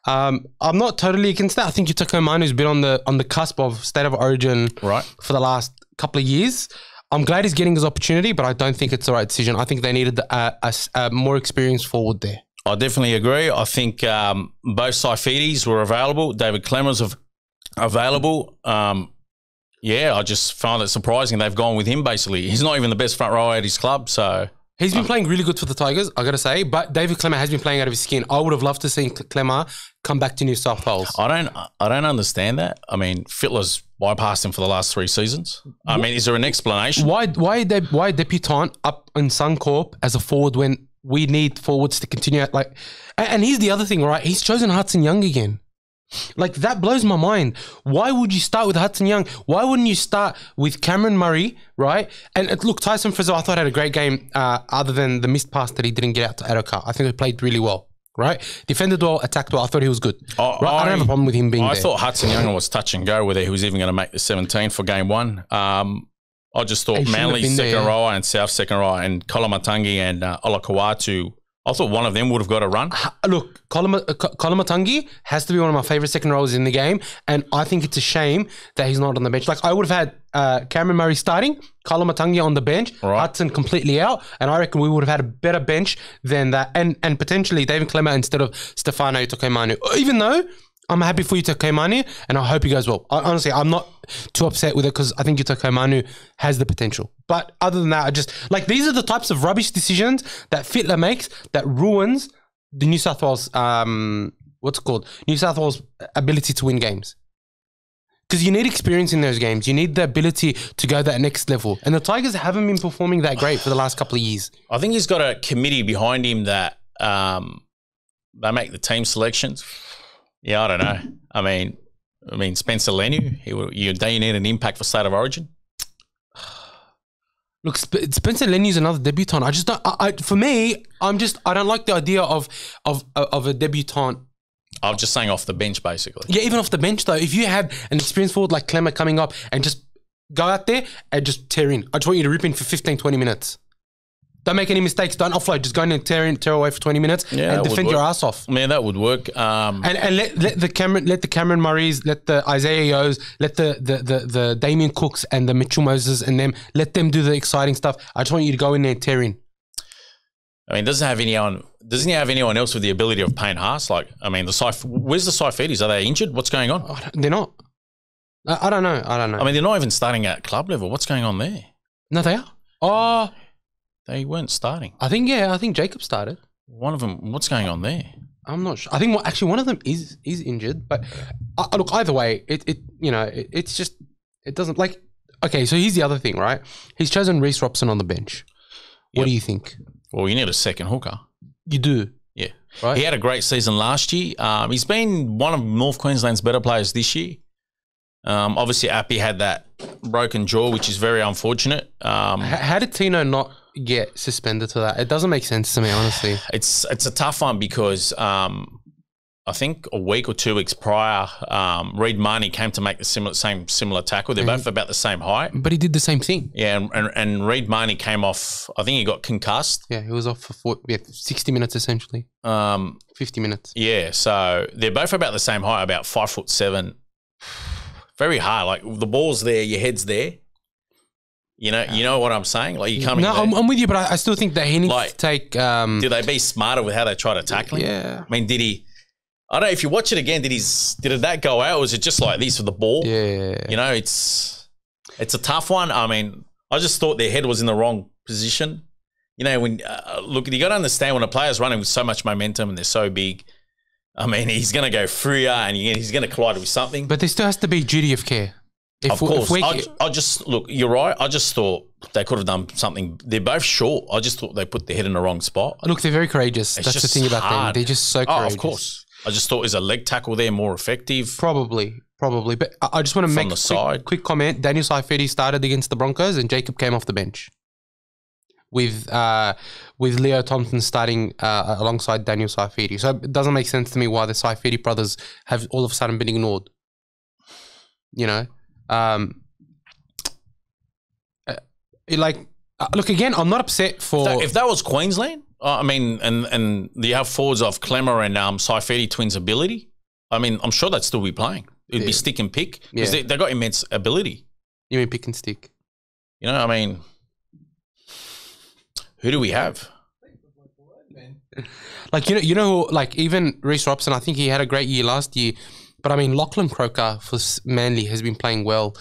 Speaker 1: I'm not totally against that. I think Utokoimanu's been on the cusp of state of origin for the last couple of years. I'm glad he's getting his opportunity, but I don't think it's the right decision. I think they needed a more experienced forward there.
Speaker 2: I definitely agree. I think both Saifidis were available. David Clemens was available. I just found it surprising they've gone with him, basically. He's not even the best front row at his club, so...
Speaker 1: He's been playing really good for the Tigers, I got to say, but David Clemmer has been playing out of his skin. I would have loved to see Clemmer come back to New South Wales.
Speaker 2: I don't understand that. I mean, Fittler's bypassed him for the last 3 seasons. I mean, is there an explanation?
Speaker 1: Why debutant up in Suncorp as a forward when we need forwards to continue? And here's the other thing, right? He's chosen Hudson Young again. Like, that blows my mind. Why would you start with Hudson Young? Why wouldn't you start with Cameron Murray, right? And look, Tyson Frizzell, I thought had a great game other than the missed pass that he didn't get out to Adokar. I think he played really well, right? Defended well, attacked well. I thought he was good. I don't have a problem with him being there.
Speaker 2: I thought Hudson Young was touch and go, whether he was even going to make the 17 for game 1. I just thought Manly's second row and South second row and Kolomatangi and Olakawatu, I thought one of them would have got a run.
Speaker 1: Look, Kolomatangi has to be one of my favourite second rows in the game, and I think it's a shame that he's not on the bench. Like, I would have had Cameron Murray starting, Kolomatangi on the bench, Hudson completely out, and I reckon we would have had a better bench than that, and potentially David Clemmer instead of Stefano Utokoimanu. Even though I'm happy for Utokoimanu, and I hope he goes well. Honestly, I'm not too upset with it because I think Utokoimanu has the potential. But other than that, I just... Like, these are the types of rubbish decisions that Fittler makes that ruins the New South Wales... New South Wales ability to win games. Because you need experience in those games. You need the ability to go that next level. And the Tigers haven't been performing that great for the last couple of years.
Speaker 2: I think he's got a committee behind him that they make the team selections. Yeah, I don't know. I mean, Spencer Leniu, do you need an impact for State of Origin?
Speaker 1: Look, Spencer Leniu's another debutant. I just don't. For me, I don't like the idea of a debutant.
Speaker 2: I'm just saying off the bench, basically.
Speaker 1: Yeah, even off the bench though. If you have an experienced forward like Clemmer coming up and just go out there and just tear in, I just want you to rip in for 15, 20 minutes. Don't make any mistakes. Don't offload. Just go in and tear away for 20 minutes and defend your ass off.
Speaker 2: Man, that would work.
Speaker 1: And let the Cameron Murrays, let the Isaiah Yo's, let the Damien Cooks and the Mitchell Moses and them, let them do the exciting stuff. I just want you to go in there and tear in.
Speaker 2: I mean, doesn't he have anyone else with the ability of Payne Haas? Like, I mean, where's the Saifidis? Are they injured? What's going on?
Speaker 1: They're not. I don't know. I mean,
Speaker 2: they're not even starting at club level. What's going on there?
Speaker 1: No, they are.
Speaker 2: They weren't starting.
Speaker 1: I think Jacob started.
Speaker 2: One of them. What's going on there?
Speaker 1: I'm not sure. I think one of them is injured. But look, either way, it's just it doesn't like. Okay, so here's the other thing, right? He's chosen Reece Robson on the bench. What do you think?
Speaker 2: Well, you need a second hooker.
Speaker 1: You do.
Speaker 2: Yeah. Right. He had a great season last year. He's been one of North Queensland's better players this year. Obviously, Appy had that broken jaw, which is very unfortunate.
Speaker 1: How did Tino not get suspended for that? It doesn't make sense to me, honestly.
Speaker 2: It's a tough one because I I think a week or 2 weeks prior, Reid Marnie came to make the similar tackle. They're both about the same height.
Speaker 1: But he did the same thing.
Speaker 2: Yeah, and Reid Marnie came off, I think he got concussed.
Speaker 1: Yeah, he was off for 60 minutes essentially. 50 minutes.
Speaker 2: Yeah, so they're both about the same height, about 5'7". Very hard. Like the ball's there, your head's there. You know what I'm saying? Like you come.
Speaker 1: No, I'm with you, but I still think that he needs to take.
Speaker 2: Did they be smarter with how they try to tackle him?
Speaker 1: Yeah.
Speaker 2: I mean, did he? I don't know. If you watch it again, did that go out? Or was it just like this with the ball?
Speaker 1: Yeah.
Speaker 2: You know, it's a tough one. I mean, I just thought their head was in the wrong position. You know, when look, you got to understand when a player's running with so much momentum and they're so big. I mean, he's going to go through you and he's going to collide with something.
Speaker 1: But there still has to be duty of care.
Speaker 2: Of course. I just look, you're right. I just thought they could have done something. They're both short. I just thought they put their head in the wrong spot.
Speaker 1: Look, they're very courageous. That's the thing about them. They're just so courageous.
Speaker 2: Oh, of course. I just thought is a leg tackle there more effective?
Speaker 1: Probably. But I just want to make a quick comment. Daniel Saifiti started against the Broncos and Jacob came off the bench. With Leo Thompson starting alongside Daniel Saifiti. So it doesn't make sense to me why the Saifiti brothers have all of a sudden been ignored. You know? Look, again, I'm not upset for...
Speaker 2: If that was Queensland, I mean, and you have forwards of Clemmer and Saifiti twins ability, I mean, I'm sure they'd still be playing. It'd be stick and pick because they got immense ability.
Speaker 1: You mean pick and stick?
Speaker 2: You know, I mean, who do we have?
Speaker 1: Like, you know, like even Reece Robson, I think he had a great year last year. But I mean, Lachlan Croker for Manly has been playing well.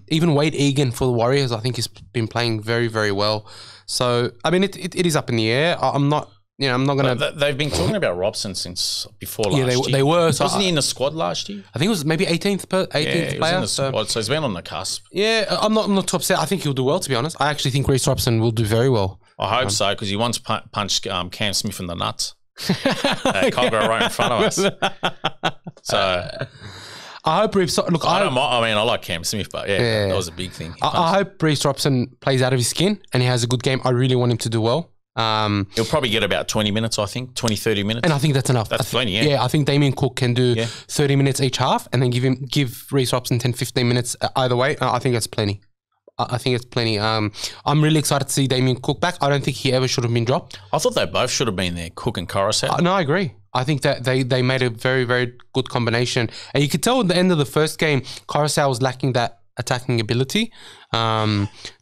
Speaker 1: Even Wade Egan for the Warriors, I think, has been playing very, very well. So I mean, it is up in the air. I'm not going to.
Speaker 2: They've been talking about Robson since before last year.
Speaker 1: Yeah, they were.
Speaker 2: So wasn't he in the squad last year?
Speaker 1: I think it was maybe 18th player.
Speaker 2: He was in the squad, so he's been on the cusp.
Speaker 1: Yeah, I'm not too upset. I think he'll do well, to be honest. I actually think Reece Robson will do very well.
Speaker 2: I hope so, because he once punched Cam Smith in the nuts. Colgrove right in front of us. So
Speaker 1: I hope Reece. Look,
Speaker 2: I like Cam Smith, but that was a big thing.
Speaker 1: I hope Reece Robson plays out of his skin and he has a good game. I really want him to do well.
Speaker 2: He'll probably get about 20 minutes, I think, 20, 30 minutes.
Speaker 1: And I think that's enough.
Speaker 2: That's plenty,
Speaker 1: Yeah, I think Damien Cook can do 30 minutes each half and then give Reece Robson 10, 15 minutes either way. I think that's plenty. I'm really excited to see Damien Cook back. I don't think he ever should have been dropped.
Speaker 2: I thought they both should have been there, Cook and Coruscant.
Speaker 1: No, I agree. I think that they made a very, very good combination. And you could tell at the end of the first game, Coruscant was lacking that attacking ability.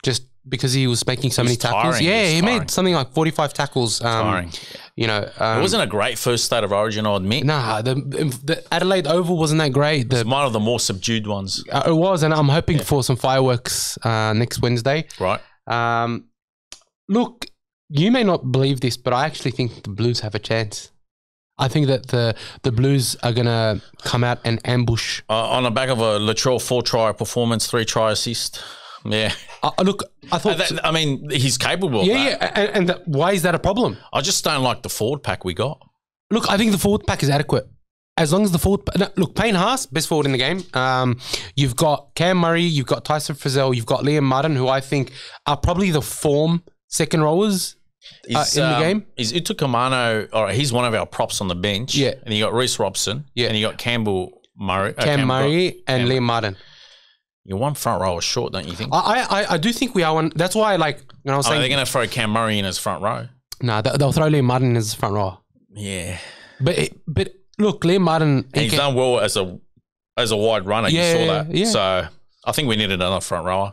Speaker 1: Just because he was making so many tackles. He made something like 45 tackles. You know,
Speaker 2: it wasn't a great first state of origin, I'll admit.
Speaker 1: Nah, the Adelaide Oval wasn't that great.
Speaker 2: It was one of the more subdued ones.
Speaker 1: It was, and I'm hoping for some fireworks next Wednesday.
Speaker 2: Right.
Speaker 1: Look, you may not believe this, but I actually think the Blues have a chance. I think that the Blues are going to come out and ambush.
Speaker 2: On the back of a Latrell 4-try performance, 3-try assist. Yeah.
Speaker 1: Look, I thought...
Speaker 2: I mean, he's capable of that.
Speaker 1: Yeah, and why is that a problem?
Speaker 2: I just don't like the forward pack we got.
Speaker 1: Look, I think the forward pack is adequate. As long as the forward... Look, Payne Haas, best forward in the game. You've got Cam Murray, you've got Tyson Frizzell, you've got Liam Martin, who I think are probably the form second rowers in the game.
Speaker 2: Is Utukamano... All right, he's one of our props on the bench.
Speaker 1: Yeah.
Speaker 2: And you got Reece Robson. Yeah. And you got Campbell Murray.
Speaker 1: Cam Murray and Liam Martin.
Speaker 2: You're one front row short, don't you think?
Speaker 1: I do think we are one. That's why, like, when I was saying...
Speaker 2: Are they going to throw Cam Murray in as front row?
Speaker 1: No, they'll throw Liam Martin as front row.
Speaker 2: Yeah.
Speaker 1: But look, Liam Martin...
Speaker 2: He's done well as a wide runner. You saw that. Yeah. So I think we needed another front rower.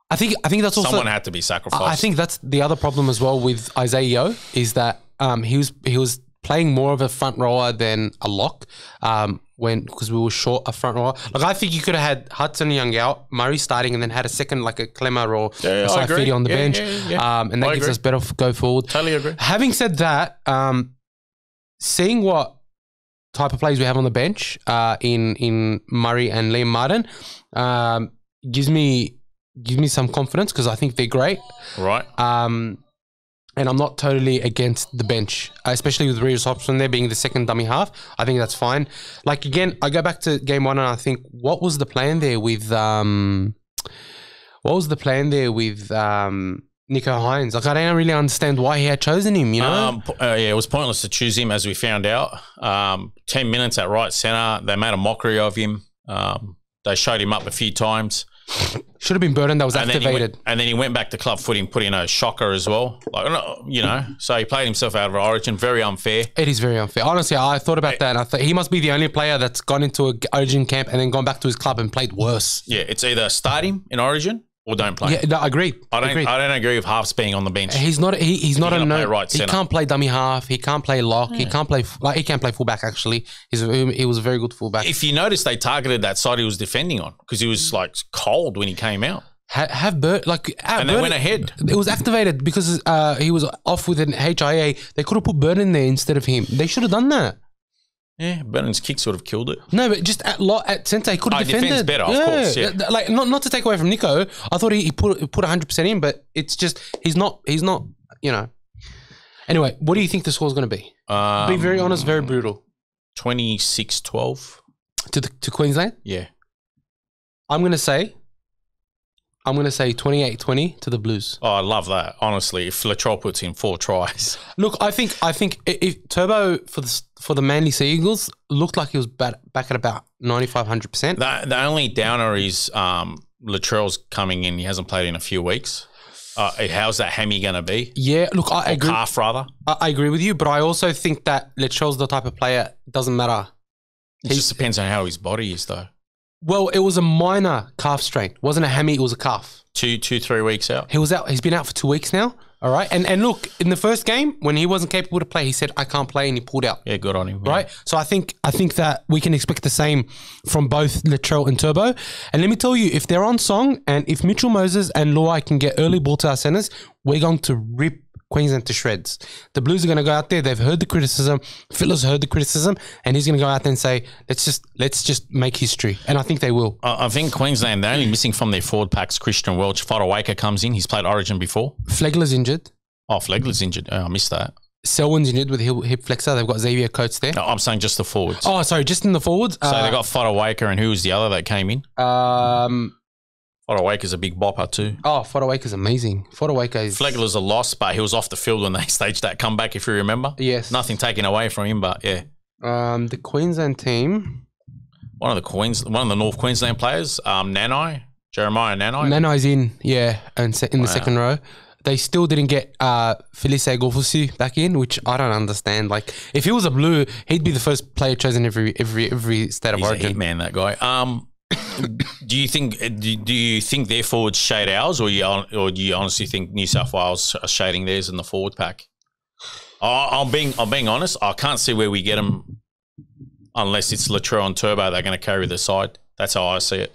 Speaker 1: I think that's also... Someone
Speaker 2: had to be sacrificed.
Speaker 1: I think that's the other problem as well with Isaiah Yeo is that he was playing more of a front rower than a lock. Because we were short a front rower. Like, I think you could have had Hudson Young out, Murray starting, and then had a second, like a Clemmer or a Saifiti on the bench. And that gives us better go forward.
Speaker 2: Totally agree.
Speaker 1: Having said that, seeing what type of players we have on the bench in Murray and Liam Martin gives me some confidence because I think they're great.
Speaker 2: Right.
Speaker 1: And I'm not totally against the bench, especially with Reece Robson there being the second dummy half. I think that's fine. Like, again, I go back to game one and I think, what was the plan there with Nico Hines. Like, I don't really understand why he had chosen him, you know?
Speaker 2: It was pointless to choose him, as we found out. 10 minutes at right centre. They made a mockery of him. They showed him up a few times.
Speaker 1: Should have been Burton that was activated.
Speaker 2: Then he went back to club footy and put in a shocker as well. Like, you know, so he played himself out of Origin. Very unfair.
Speaker 1: It is very unfair. Honestly, I thought about that, and I thought he must be the only player that's gone into an Origin camp and then gone back to his club and played worse.
Speaker 2: Yeah, it's either start him in Origin or don't play.
Speaker 1: Yeah, no, agreed.
Speaker 2: I don't agree with halves being on the bench.
Speaker 1: He's not. He's not a no.
Speaker 2: Right
Speaker 1: he can't play dummy half. He can't play lock. He can't play. He can't play fullback. Actually, he was a very good fullback.
Speaker 2: If you notice, they targeted that side he was defending on because he was like cold when he came out.
Speaker 1: Have Burt like
Speaker 2: and they went ahead.
Speaker 1: It was activated because he was off with an HIA. They could have put Burt in there instead of him. They should have done that.
Speaker 2: Yeah, Burton's kick sort of killed it.
Speaker 1: No, but just at centre, he could have defended.
Speaker 2: Defends better, of course. Yeah,
Speaker 1: like not to take away from Nico. I thought he put 100% in, but it's just he's not. You know. Anyway, what do you think the score is going to be? Be very honest, very brutal.
Speaker 2: 26-12
Speaker 1: to Queensland.
Speaker 2: Yeah,
Speaker 1: I'm going to say 28-20 to the Blues.
Speaker 2: Oh, I love that. Honestly, if Latrell puts in 4 tries.
Speaker 1: Look, I think if Turbo for the Manly Sea Eagles looked like he was back at about 95-100%.
Speaker 2: The only downer is Latrell's coming in. He hasn't played in a few weeks. How's that hammy going to be?
Speaker 1: Yeah, look, I agree.
Speaker 2: Calf, rather.
Speaker 1: I agree with you, but I also think that Latrell's the type of player, it doesn't matter.
Speaker 2: It just depends on how his body is, though.
Speaker 1: Well, it was a minor calf strain. It wasn't a hammy, it was a calf.
Speaker 2: 3 weeks out?
Speaker 1: He was out. He's been out for 2 weeks now. All right. And look, in the first game, when he wasn't capable to play, he said, I can't play, and he pulled out.
Speaker 2: Yeah, good on him.
Speaker 1: Right? So I think that we can expect the same from both Latrell and Turbo. And let me tell you, if they're on song and if Mitchell Moses and Luai can get early ball to our centres, we're going to rip Queensland to shreds. The Blues are going to go out there. They've heard the criticism. Fittler's heard the criticism, and he's going to go out there and say, "Let's just make history." And I think they will.
Speaker 2: I think Queensland, they're only missing from their forward packs. Christian Welch, Fodawaker comes in. He's played Origin before.
Speaker 1: Flegler's injured.
Speaker 2: Oh, Flegler's injured. Oh, I missed that.
Speaker 1: Selwyn's injured with hip flexor. They've got Xavier Coates there.
Speaker 2: No, I'm saying just the forwards.
Speaker 1: Oh, sorry, just in the forwards.
Speaker 2: So they got Fodawaker, and who was the other that came in? Fodawaker's a big bopper too.
Speaker 1: Oh, Fodawaker's amazing. Fodawaker is...
Speaker 2: Flegler's a loss, but he was off the field when they staged that comeback, if you remember.
Speaker 1: Yes.
Speaker 2: Nothing taken away from him, but yeah.
Speaker 1: The Queensland team...
Speaker 2: One of the North Queensland players, Nanai, Jeremiah Nanai.
Speaker 1: Nanai's in, yeah, and in the second row. They still didn't get Felice Gofusi back in, which I don't understand. Like, if he was a Blue, he'd be the first player chosen every state of origin.
Speaker 2: He's a hitman, that guy. Do you think their forwards shade ours, or do you honestly think New South Wales are shading theirs in the forward pack? I'm being honest. I can't see where we get them unless it's Latrell and Turbo. They're going to carry the side. That's how I see it.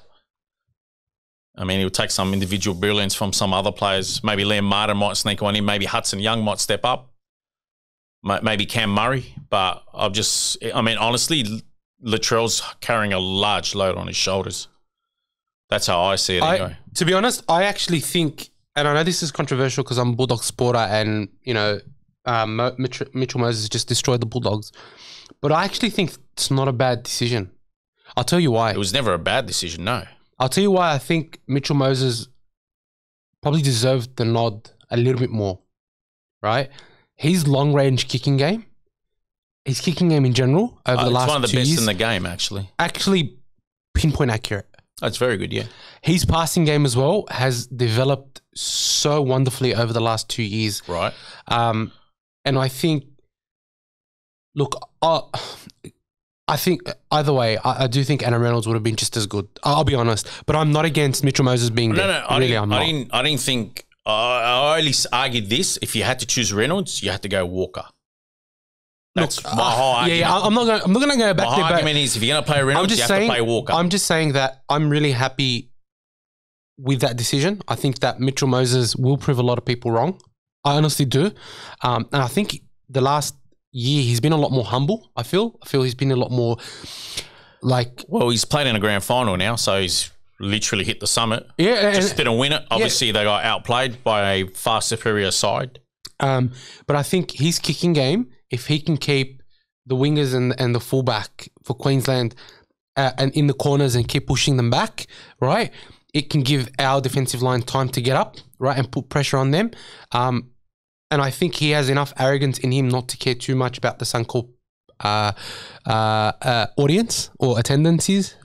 Speaker 2: I mean, it would take some individual brilliance from some other players. Maybe Liam Martin might sneak one in. Maybe Hudson Young might step up. Maybe Cam Murray. But honestly, Latrell's carrying a large load on his shoulders. That's how I see it anyway.
Speaker 1: To be honest, I actually think, and I know this is controversial because I'm a Bulldog supporter and, you know, Mitchell Moses just destroyed the Bulldogs. But I actually think it's not a bad decision. I'll tell you why.
Speaker 2: It was never a bad decision, no.
Speaker 1: I'll tell you why I think Mitchell Moses probably deserved the nod a little bit more, right? His long-range kicking game, his kicking game in general over the last 2 years. It's one of the best
Speaker 2: in the game, actually.
Speaker 1: Actually pinpoint accurate.
Speaker 2: That's very good, yeah.
Speaker 1: His passing game as well has developed so wonderfully over the last 2 years.
Speaker 2: Right.
Speaker 1: And I think, look, I think either way, I do think Anna Reynolds would have been just as good. I'll be honest, but I'm not against Mitchell Moses being there.
Speaker 2: No, I didn't think. I only argued this: if you had to choose Reynolds, you had to go Walker. That's my whole argument.
Speaker 1: Yeah, I'm not going to go back there.
Speaker 2: My argument is, if you're going to play Reynolds, you have to play Walker.
Speaker 1: I'm just saying that I'm really happy with that decision. I think that Mitchell Moses will prove a lot of people wrong. I honestly do, and I think the last year he's been a lot more humble. I feel he's been a lot more like.
Speaker 2: Well, he's played in a grand final now, so he's literally hit the summit.
Speaker 1: Yeah,
Speaker 2: just didn't win it. Obviously, they got outplayed by a far superior side.
Speaker 1: But I think his kicking game, if he can keep the wingers and the fullback for Queensland and in the corners and keep pushing them back, right? it can give our defensive line time to get up, right, and put pressure on them. And I think he has enough arrogance in him not to care too much about the Suncorp audience or attendances,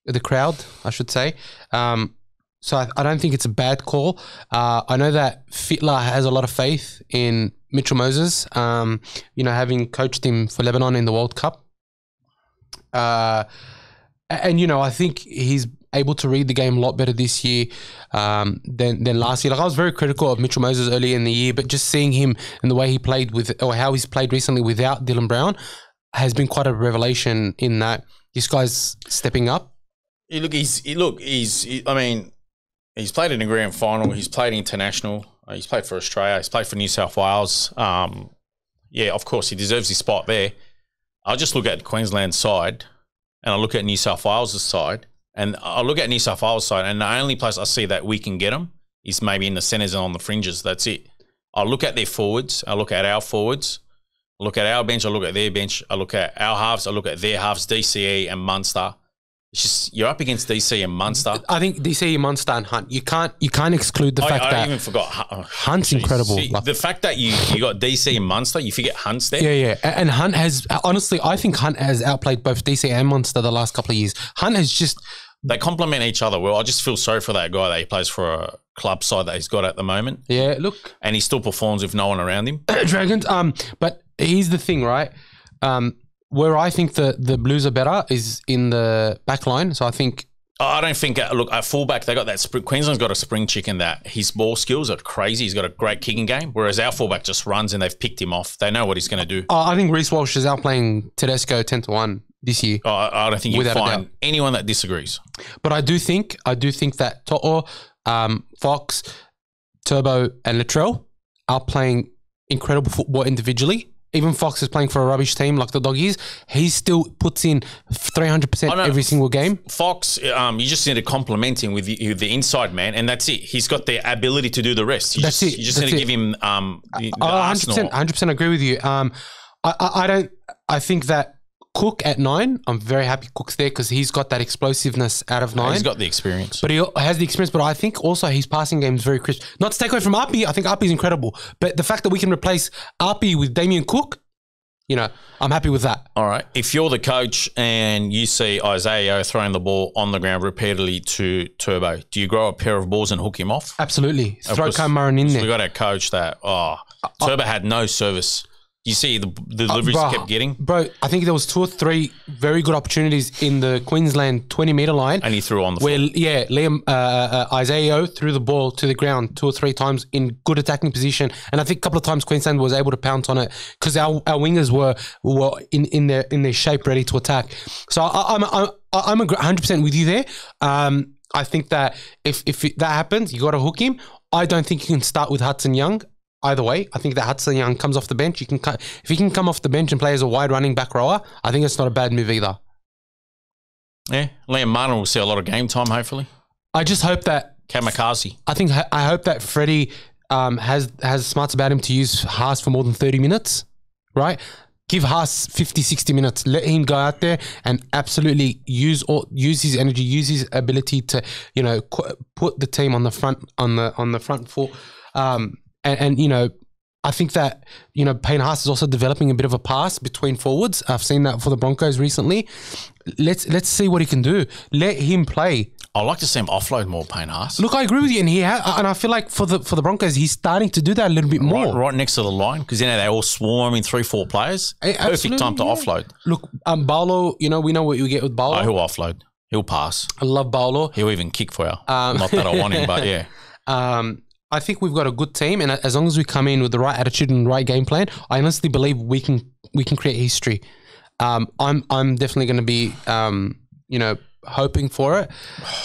Speaker 1: the crowd, I should say. So I don't think it's a bad call. I know that Fitler has a lot of faith in Mitchell Moses, having coached him for Lebanon in the World Cup. And I think he's able to read the game a lot better this year than last year. Like, I was very critical of Mitchell Moses early in the year, but just seeing him and the way he played how he's played recently without Dylan Brown has been quite a revelation in that this guy's stepping up.
Speaker 2: He's played in the grand final. He's played international. He's played for Australia. He's played for New South Wales. Of course, he deserves his spot there. I'll just look at Queensland's side and I look at New South Wales' side, and I look at New South Wales' side, and the only place I see that we can get them is maybe in the centres and on the fringes. That's it. I look at their forwards. I look at our forwards. I look at our bench. I look at their bench. I look at our halves. I look at their halves, DCE and Munster. It's just, you're up against DC and Munster.
Speaker 1: I think DC, Munster, and Hunt. You can't exclude the fact that
Speaker 2: I even forgot
Speaker 1: Hunt's incredible.
Speaker 2: See, the fact that you got DC and Munster, you forget Hunt's there.
Speaker 1: Yeah. And Hunt has, honestly, I think Hunt has outplayed both DC and Munster the last couple of years. Hunt has just,
Speaker 2: they complement each other well. I just feel sorry for that guy that he plays for a club side that he's got at the moment.
Speaker 1: Yeah, look,
Speaker 2: and he still performs with no one around him.
Speaker 1: Dragons. But here's the thing, right? Where I think the Blues are better is in the back line. So I think...
Speaker 2: I don't think... Look, at fullback, they got that... Queensland's got a spring chicken that his ball skills are crazy. He's got a great kicking game, whereas our fullback just runs and they've picked him off. They know what he's going to do.
Speaker 1: I think Reece Walsh is outplaying Tedesco 10-1 this year.
Speaker 2: I don't think you can find anyone that disagrees. But
Speaker 1: I do think that To'o, Fox, Turbo and Latrell are playing incredible football individually. Even Fox is playing for a rubbish team like the Doggies. He still puts in 300% every single game.
Speaker 2: Fox, you just need to compliment him with the inside man, and that's it. He's got the ability to do the rest. You just need to give him the
Speaker 1: 100% agree with you. I think that Cook at 9, I'm very happy Cook's there because he's got that explosiveness out of 9.
Speaker 2: He's got the experience.
Speaker 1: But he has the experience, but I think also his passing game is very crisp. Not to take away from Arpi, I think Arpi's incredible. But the fact that we can replace Arpi with Damien Cook, I'm happy with that.
Speaker 2: All right. If you're the coach and you see Isaiah throwing the ball on the ground repeatedly to Turbo, do you grow a pair of balls and hook him off?
Speaker 1: Absolutely. Throw Cameron in there.
Speaker 2: We got a coach that, Turbo had no service. You see the deliveries he kept getting?
Speaker 1: Bro, I think there was 2 or 3 very good opportunities in the Queensland 20-metre line.
Speaker 2: And he threw on the floor.
Speaker 1: Liam Isaiah threw the ball to the ground 2 or 3 times in good attacking position. And I think a couple of times Queensland was able to pounce on it because our wingers were in their shape ready to attack. So I'm 100% with you there. I think that if that happens, you got to hook him. I don't think you can start with Hudson Young. Either way, I think that Hudson Young comes off the bench. If he can come off the bench and play as a wide running back rower, I think it's not a bad move either.
Speaker 2: Yeah, Liam Martin will see a lot of game time, hopefully.
Speaker 1: I just hope that...
Speaker 2: Kamikaze.
Speaker 1: I hope that Freddie has smarts about him to use Haas for more than 30 minutes, right? Give Haas 50, 60 minutes. Let him go out there and absolutely use his energy, use his ability to, put the team on the front foot. And I think that, Payne Haas is also developing a bit of a pass between forwards. I've seen that for the Broncos recently. Let's see what he can do. Let him play.
Speaker 2: I'd like to see him offload more, Payne Haas.
Speaker 1: Look, I agree with you, and and I feel like for the Broncos, he's starting to do that a little bit more.
Speaker 2: Right next to the line, because they all swarm in 3-4 players. Perfect time to offload.
Speaker 1: Look, Barlow, we know what you get with Barlow.
Speaker 2: He'll offload. He'll pass.
Speaker 1: I love Barlow.
Speaker 2: He'll even kick for you. Not that I want him, but yeah.
Speaker 1: I think we've got a good team, and as long as we come in with the right attitude and the right game plan, I honestly believe we can create history. I'm definitely going to be, hoping for it.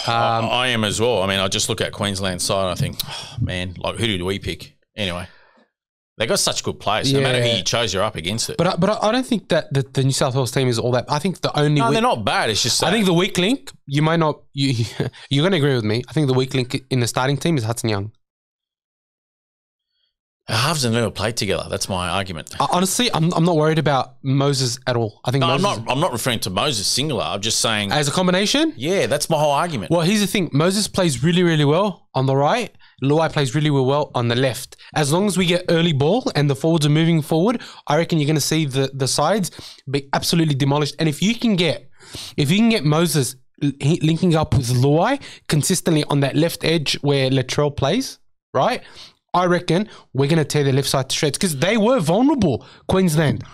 Speaker 2: I am as well. I mean, I just look at Queensland's side and I think, who do we pick? Anyway, they got such good players. No matter who you chose, you're up against it.
Speaker 1: But I don't think that the New South Wales team is all that. I think the only...
Speaker 2: No, they're not bad. It's just...
Speaker 1: I think the weak link, you might not... You're going to agree with me. I think the weak link in the starting team is Hudson Young.
Speaker 2: Halves have never played together. That's my argument.
Speaker 1: Honestly, I'm not worried about Moses at all. I think Moses,
Speaker 2: I'm not referring to Moses singular. I'm just saying
Speaker 1: as a combination.
Speaker 2: Yeah, that's my whole argument.
Speaker 1: Well, here's the thing: Moses plays really, really well on the right. Luai plays really well on the left. As long as we get early ball and the forwards are moving forward, I reckon you're going to see the sides be absolutely demolished. And if you can get Moses linking up with Luai consistently on that left edge where Latrell plays, right? I reckon we're going to tear the left side to shreds because they were vulnerable, Queensland,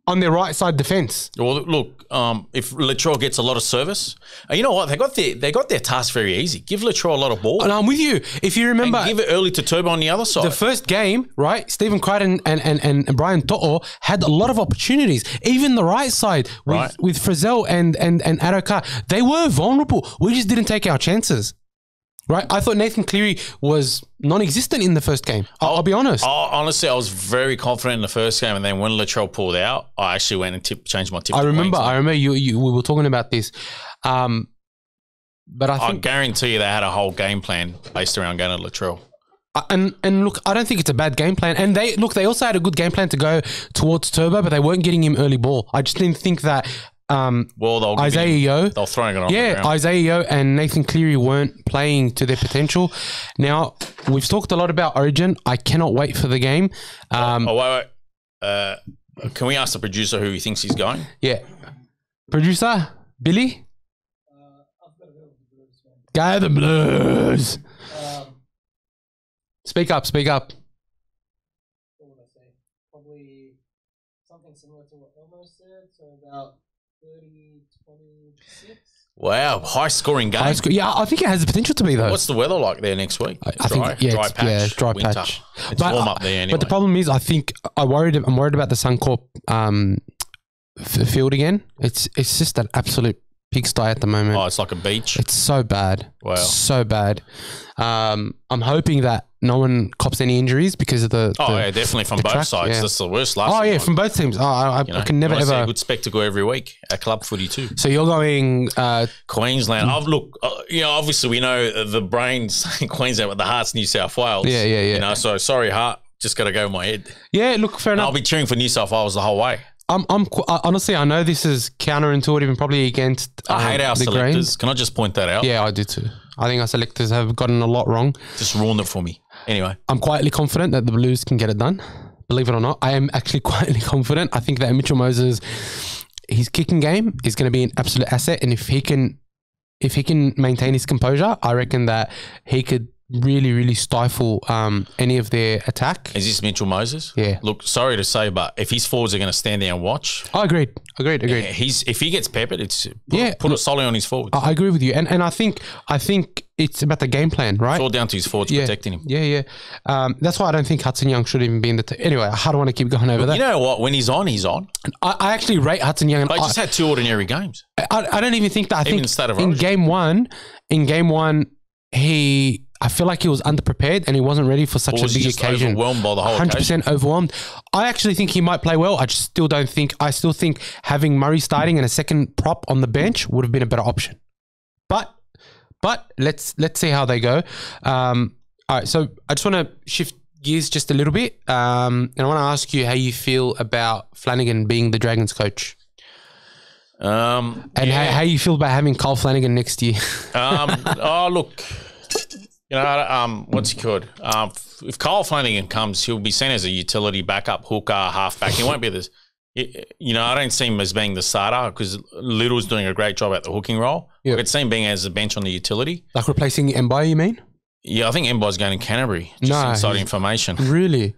Speaker 1: on their right side defence.
Speaker 2: Well, look, if Latrell gets a lot of service, you know what? They got their task very easy. Give Latrell a lot of ball.
Speaker 1: And I'm with you. If you remember,
Speaker 2: and give it early to Turbo on the other side.
Speaker 1: The first game, right? Stephen Crichton and Brian To'o had a lot of opportunities. Even the right side with Frizzell and Adokar, they were vulnerable. We just didn't take our chances. Right, I thought Nathan Cleary was non-existent in the first game. I'll be honest.
Speaker 2: Honestly, I was very confident in the first game, and then when Latrell pulled out, I actually went and changed my tip.
Speaker 1: I remember we were talking about this, but I
Speaker 2: guarantee you they had a whole game plan based around going to Latrell.
Speaker 1: And look, I don't think it's a bad game plan. And they also had a good game plan to go towards Turbo, but they weren't getting him early ball. I just didn't think that. Isaiah Yeo,
Speaker 2: they're throwing it on the ground.
Speaker 1: Isaiah Yeo and Nathan Cleary weren't playing to their potential. Now, we've talked a lot about Origin. I cannot wait for the game.
Speaker 2: Wait. Can we ask the producer who he thinks he's going?
Speaker 1: Yeah. Producer, Billy? Go the Blues. Speak up.
Speaker 3: What would I say? Probably something similar to what Elmo said, so about 30-26.
Speaker 2: Wow, high scoring game.
Speaker 1: I think it has the potential to be though.
Speaker 2: What's the weather like there next week?
Speaker 1: Dry patch.
Speaker 2: It's warm up there anyway.
Speaker 1: But the problem is, I think I'm worried about the Suncorp field again. It's just an absolute pigsty at the moment.
Speaker 2: Oh, it's like a beach.
Speaker 1: It's so bad.
Speaker 2: Wow,
Speaker 1: so bad. I'm hoping that no one cops any injuries because of the
Speaker 2: definitely from both
Speaker 1: track,
Speaker 2: sides.
Speaker 1: Yeah.
Speaker 2: That's the worst last
Speaker 1: year. From both teams. I can never ever.
Speaker 2: See a good spectacle every week at club footy too.
Speaker 1: So you're going
Speaker 2: Queensland. Obviously we know the brains in Queensland, but the heart's New South Wales.
Speaker 1: Yeah.
Speaker 2: So sorry, heart. Just got to go in my head.
Speaker 1: Yeah, look, fair enough.
Speaker 2: I'll be cheering for New South Wales the whole way.
Speaker 1: Honestly, I know this is counterintuitive and probably against.
Speaker 2: I hate our selectors.
Speaker 1: Grains.
Speaker 2: Can I just point that out?
Speaker 1: Yeah, I do too. I think our selectors have gotten a lot wrong.
Speaker 2: Just ruined it for me. Anyway,
Speaker 1: I'm quietly confident that the Blues can get it done. Believe it or not, I am actually quietly confident. I think that Mitchell Moses, his kicking game is going to be an absolute asset, and if he can maintain his composure, I reckon that he could really, really stifle any of their attack.
Speaker 2: Is this Mitchell Moses?
Speaker 1: Yeah.
Speaker 2: Look, sorry to say, but if his forwards are going to stand there and watch,
Speaker 1: Agreed.
Speaker 2: If he gets peppered, put it solely on his forwards.
Speaker 1: I agree with you, and I think it's about the game plan, right?
Speaker 2: It's all down to his forwards protecting him.
Speaker 1: Yeah. That's why I don't think Hudson Young should even be in the anyway. I don't want to keep going over that.
Speaker 2: You know what? When he's on, he's on.
Speaker 1: I actually rate Hudson Young.
Speaker 2: But he just had two ordinary games.
Speaker 1: I don't even think that. I think
Speaker 2: in
Speaker 1: game one, I feel like he was underprepared and he wasn't ready for such a big occasion.
Speaker 2: Overwhelmed by the whole
Speaker 1: 100% overwhelmed. I actually think he might play well. I still think having Murray starting and a second prop on the bench would have been a better option. But let's see how they go. All right, so I just want to shift gears just a little bit, and I want to ask you how you feel about Flanagan being the Dragons coach. How you feel about having Kyle Flanagan next year?
Speaker 2: Look. What's he called? If Kyle Flanagan comes, he'll be seen as a utility backup, hooker, halfback. He won't be this. I don't see him as being the starter because Little's doing a great job at the hooking role.
Speaker 1: Yep.
Speaker 2: I could see him being as a bench on the utility.
Speaker 1: Like replacing Mbai, you mean?
Speaker 2: Yeah, I think Mbai's going to Canterbury. Just inside information.
Speaker 1: Really?